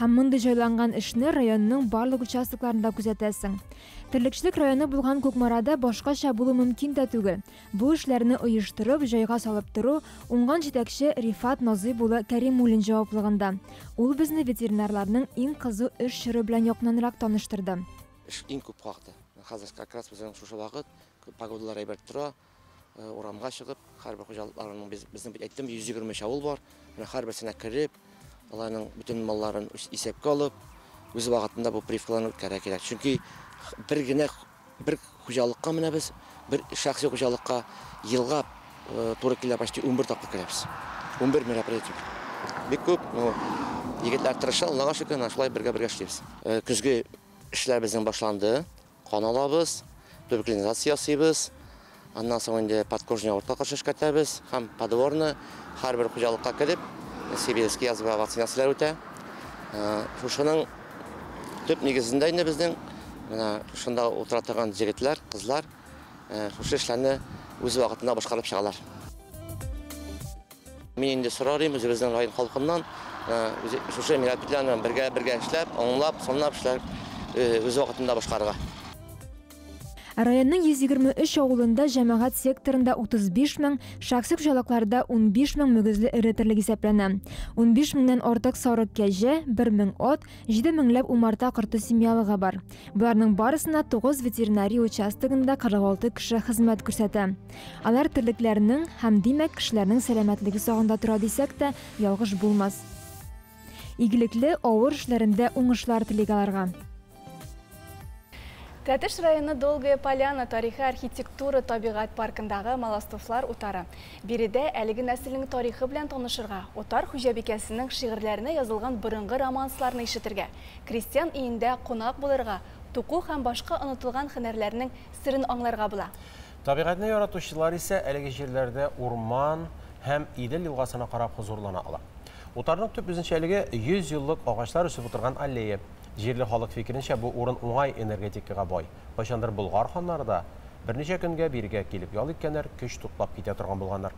Һәм мондый җайланган эшне районның барлык участокларында күзәтәсең. Терлекчелек районы булган Күкмарада башкача булу мөмкин дә түгел. Бу эшләрне оештырып, җайга салып тору уңган җитәкче Рифат Назый улы Кәримуллин җаваплыгында. Ул безне ветеринарларның иң кызу эш чоры белән якыннанрак таныштырды. Эш иң күп вакыты. Хәзер как раз безнең шушы вакыт погодалар әйбәт тора. Урамга чыгып, һәрбер хуҗалыкларның безнең әйттем 123 авыл бар. Һәрберсенә кирип, аларның бүтән малларын исәпкә алып, үз вакытында бу привкаларны үткәрә кирәк. Чөнки бер хуҗалыкка менә без бер шәхси хуҗалыкка елга туры килә почти 11 тапкыр керәбез. 11 мероприятие. Бик күп, егетләр тырыша, Аллага шөкер, шулай бергә эшлибез. Көзге эшләр безнең башланды. Кан алабыз, туберкулезация ясыйбыз. Аннан соң инде подкожный авыртка каршы эшкәртәбез һәм подворны һәрбер хуҗалыкка килеп сибирский язвы вакцинацияләр үтә. Шушының төп нигезендә инде безнең менә шунда утыра торган җегетләр, кызлар шушы эшләрне үз вакытында башкарып чыгалар. Мин инде сорарым үзебезнең район халкыннан шушы мероприятиеләрне бергә эшләп, аңлап, санлап эшләр үз вакытында башкарырга. Районның 123 авылында җәмәгать секторында 35 мең, шәхси хуҗалыкларда 15 мең мөгезле эретерлек исәпләнә. 15 меңнән артык сарык кәҗә, 1 мең ат, 7 меңләп умарта корты семьялыгы бар. Буларның барысына 9 ветеринария участогында 46 кеше хезмәт күрсәтә. Алар терлекләрнең һәм димәк кешеләрнең сәламәтлеге сагында тора дисәк тә, ялгыш булмас. Игелекле авыр эшләрендә уңышлар телик аларга. Тәтеш районы Долгая Поляна тарихи архитектура табигать паркындағы Маластовлар утары. Биредә әлеге нәселнең тарихы белән танышырга, утар хуҗабикәсенең шигырьләренә язылган борынгы романсларны ишетергә, крестьян өендә кунак булырга, туку һәм башка онытылган һөнәрләрнең сирен аңларга була. Табигатьне яратучылар исә әлеге җирләрдә урман һәм Идел елгасына карап хузурлана ала. Утарның төп үзенчәлеге 100 еллык агачлар үсеп утырган аллея. Җирле халык фикеренчә бу урын уңай энергетикага бай. Кайчандыр Болгар ханнары берничә көнгә биргә килеп ял иткәннәр, көч туплап китә торган булганнар.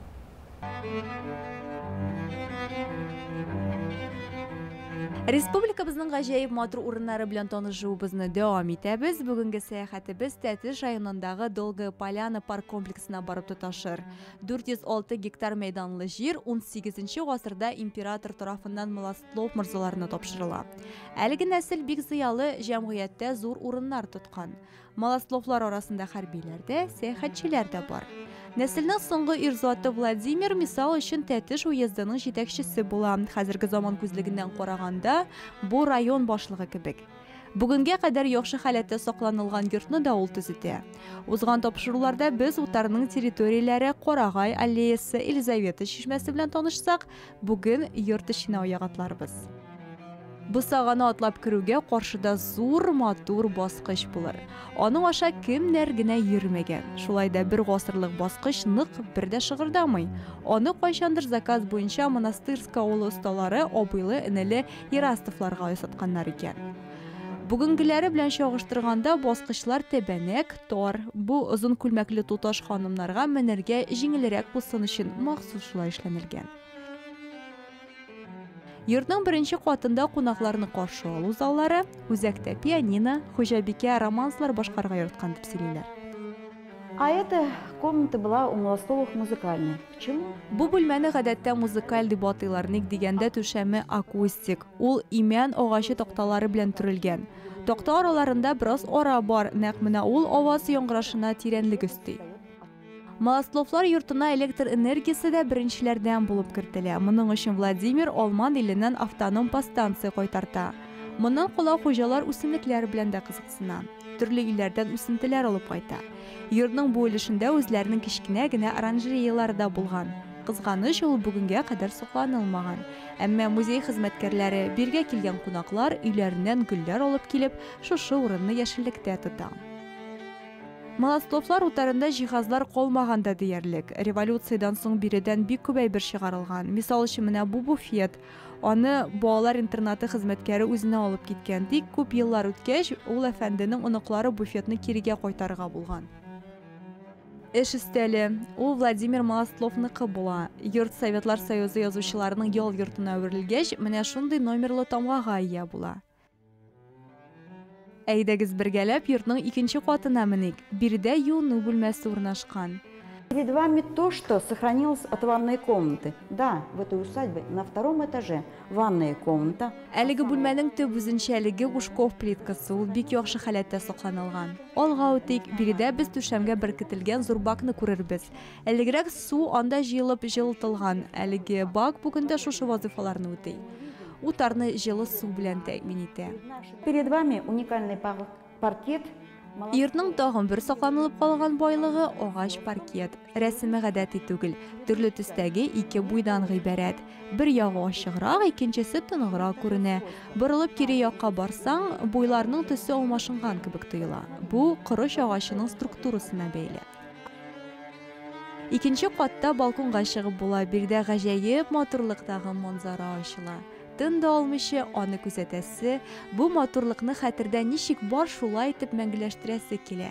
Республикабызның гаҗәеп матур урыннары белән танышуыбызны дәвам итәбез. Бүгенге сәяхәтебез Тәтеш районындагы Долгая Поляна парк комплексына барып тоташыр. 406 гектар мәйданлы җир 18-нче гасырда император тарафыннан Маласлов мырзаларына тапшырыла. Әлеге нәсел бик зыялы җәмгыятьтә зур урыннар тоткан. Маласловлар арасында хәрбиләр дә, сәяхәтчеләр дә бар. Нәселнең соңгы ирзаты Владимир мисал өчен Тәтеш уездының җитәкчесе була. Хәзерге заман күзлегеннән караганда, бу район башлыгы кебек. Бүгенгә кадәр яхшы халәттә сакланылган йортны да ул төзетә. Узган тапшыруларда без утарның территорияләре Карагай аллеясы, Елизавета чишмәсе белән танышсак, бүген йорт эченә аяк атларбыз. Бусаганы атлап керүгә каршыда зур матур баскыч булыр. Аның аша кемнәр генә йөрмәгән. Шулай да бер гасырлык баскыч нык бер дә шыгырдамый. Аны кайчандыр заказ буенча Монастырск авылы осталары абыйлы энеле Ерастовларга ясатканнар икән. Бүгенгеләре белән чагыштырганда баскычлар тәбәнәк, тар. Бу озын күлмәкле туташ ханымнарга менергә җиңелрәк булсын өчен махсус шулай эшләнелгән. Йортның беренче катында кунакларны каршы алу заллары, үзәктә пианино, хуҗабикә романслар башкарга яраткан дип сөйлиләр. А эта комната была у Маласловых музыкальная. Почему? Бу бүлмәне гадәттә музыкаль дип атыйлар, ник дигәндә түшәме акустик. Ул имән агачы такталары белән төрелгән. Такта араларында бераз ара бар, нәкъ менә ул аваз яңгырашына тирәнлек өсти. Маласловлар йортына электр энергиясе дә беренчеләрдән булып кертелә. Моның өчен Владимир Алман иленнән автоном подстанция кайтарта. Моннан кула хуҗалар үсемлекләр белән дә кызыксына. Төрле илләрдән үсентеләр алып кайта. Йортның бу өлешендә үзләренең кичкенә генә оранжереялары да булган. Кызганыч, ул бүгенгә кадәр сакланылмаган. Әмма музей хезмәткәрләре биргә килгән кунаклар өйләреннән гөлләр алып килеп, шушы урынны яшеллектә тота. Маласловлар утарында җиһазлар калмаган да диярлек. Революциядән соң биредән бик күп әйбер чыгарылган. Мисал өчен менә бу буфет. Аны балалар интернаты хезмәткәре үзенә алып киткән. Тик күп еллар үткәч, ул әфәнденең оныклары буфетны кирегә кайтарырга булган. Эш өстәле. Ул Владимир Маласловныкы була. Йорт Советлар Союзы язучыларының ял йортына әверелгәч, менә шундый номерлы тамгага ия була. Әйдәгез бергәләп йортның икенче катына меник. Биредә юыну бүлмәсе урнашкан. Перед вами то, что сохранилось от ванной комнаты. Да, в этой усадьбе на втором этаже ванная комната. Әлеге бүлмәнең төп үзенчәлеге Ушков плиткасы, ул бик яхшы халәттә сакланылган. Алга үтик, биредә без түшәмгә беркетелгән зур бакны күрербез. Әлегрәк су анда җыелып җылытылган. Әлеге бак бүгендә шушы вазифаларны үти. Утарны җылы су белән тәэмин итә. Перед вами уникальный паркет. Йортның тагын бер сакланылып калган байлыгы агач паркет. Рәсеме гадәти түгел, төрле төстәге ике буйдан гыйбарәт. Бер ягы ачыграк, икенчесе тыныграк күренә. Борылып кире якка барсаң, буйларның төсе алмашынган кебек тоела. Бу корыч агачының структурасына бәйле. Икенче катта балконга чыгып була, бирдә гаҗәеп матурлыктагы манзара ачыла. Тын да алмыйча аны күзәтәсе, бу матурлыкны хәтердә ничек бар шулай итеп мәңгеләштерәсе килә.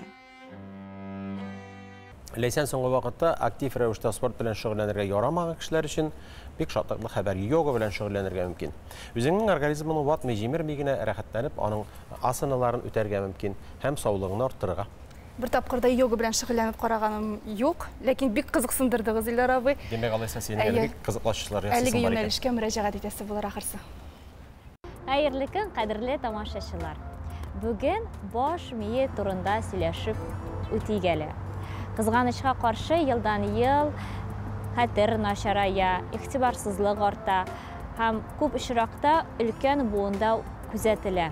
Ләйсән соңгы вакытта актив рәвештә спорт белән шөгыльләнергә ярамаган кешеләр өчен бик шатлыклы хәбәр, йога белән шөгыльләнергә мөмкин. Үзеңнең организмыңны ватмый җимерми генә рәхәтләнеп, аның асаналарын үтәргә мөмкин һәм саулыгын арттырырга. Бер тапкырда йога белән шөгыльләнеп караганым юк, ләкин бик кызыксындырдыгыз, Илдар абый. Демәк, алайса синең бик кызыклашышлар ясыйсың бар икән. Әлеге юнәлешкә мөрәҗәгать итәсе булыр ахырсы. Хәерле көн, кадерле тамашачылар. Бүген баш мие турында сөйләшеп үтик әле. Кызганычка каршы елдан-ел хәтер начарая, игътибарсызлык арта һәм күп очракта өлкән буында күзәтелә.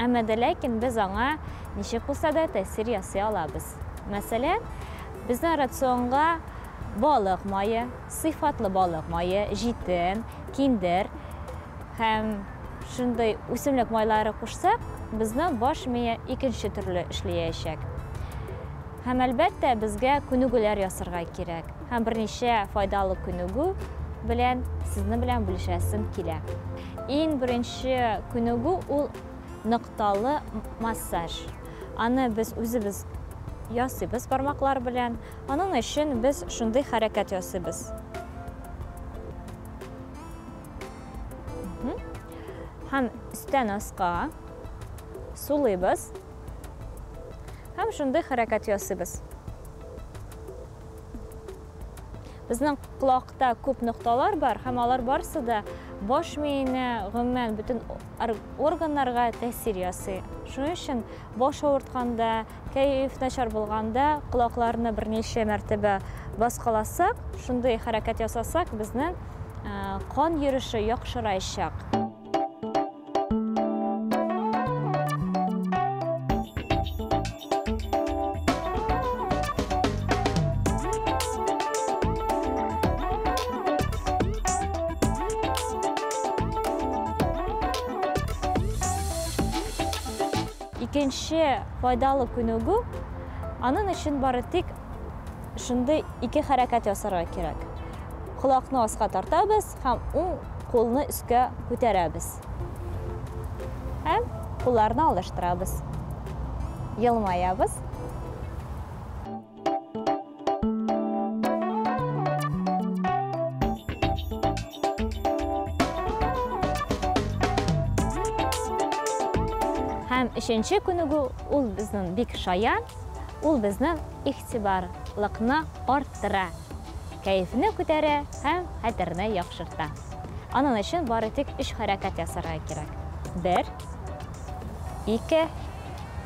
Әмма ләкин без аңа ничек булса да тәэсир ясый алабыз. Мәсәлән, безнең рационга балык майы, сыйфатлы балык майы, җитен, киндер һәм шундый үсемлек майлары кушсак, безнең баш мие икенче төрле эшләячәк. Һәм әлбәттә безгә күнегүләр ясарга кирәк. Һәм берничә файдалы күнегү белән сезне белән бүлешәсем килә. Иң беренче күнегү ул ныкталы массаж. Аны без үзебез ясыйбыз бармаклар белән. Аның өчен без шундый хәрәкәт ясыйбыз. һәм өстән аска сулыйбыз. Һәм шундый хәрәкәт ясыйбыз. Безнең колакта күп нокталар бар, һәм алар барысы да баш миенә, гомумән бөтен органнарга тәэсир ясый. Шуның өчен баш авыртканда, кәеф начар булганда колакларны берничә мәртәбә баскаласак, шундый хәрәкәт ясасак, безнең кан йөреше яхшырайчак. Икенче файдалы күнегү, аның өчен бары тик шундый ике хәрәкәт ясарга кирәк. Колакны аска тартабыз һәм уң кулны өскә күтәрәбез. Һәм кулларны алыштырабыз. Елмаябыз. Һәм өченче күнегү ул безнең бик шаян, ул безнең игътибарлыкны арттыра, кәефне күтәрә һәм хәтерне яхшырта. Аның өчен бары тик 3 хәрәкәт ясарга кирәк. 1, 2,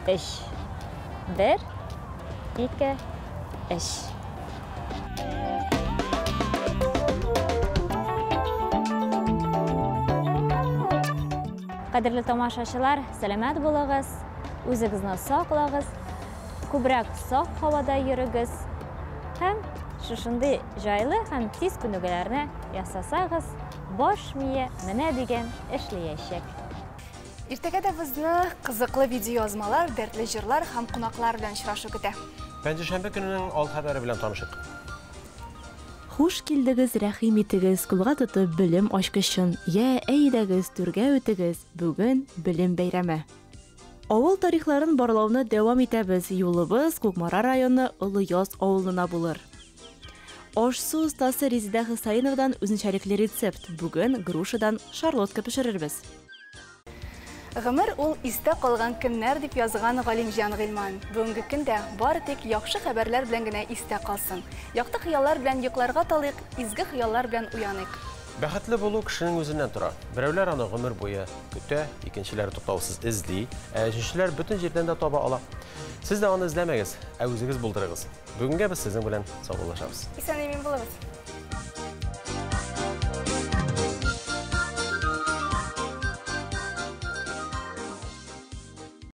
3. 1, 2, 3. Кадерле тамашачылар, сәламәт булыгыз, үзегезне саклагыз, күбрәк саф һавада йөрегез һәм шушындый җайлы һәм тиз күнегүләрне ясасагыз, баш мие менә дигән эшләячәк. Иртәгә дә безне кызыклы видеоязмалар, дәртле җырлар һәм кунаклар белән очрашу көтә. Пәнҗешәмбе көненең ал хәбәре белән танышык. Хуш килдегез, рәхим итегез, кулга тотып белем ачкычын. Я, әйдәгез, түргә үтегез. Бүген белем бәйрәме. Авыл тарихларын барлауны дәвам итәбез. Юлыбыз Кукмара районы Олы-Яз авылына булыр. Аш-су устасы Резида Хысайновдан үзенчәлекле рецепт. Бүген грушадан шарлотка пешерербез. Гомер ул истә калган көннәр дип язган Галимҗан Гыйльман. Бүгенге көндә бары тик яхшы хәбәрләр белән генә истә калсын. Якты хыяллар белән йокларга талыйк, изге хыяллар белән уяныйк. Бәхетле булу кешенең үзеннән тора. Берәүләр аны гомер буе көтә, икенчеләр туктаусыз эзли, өченчеләр бөтен җирдән дә таба ала. Сез дә аны эзләмәгез, үзегез булдырыгыз. Бүгенгә без сезнең белән саулашабыз. Исән-имин булыгыз.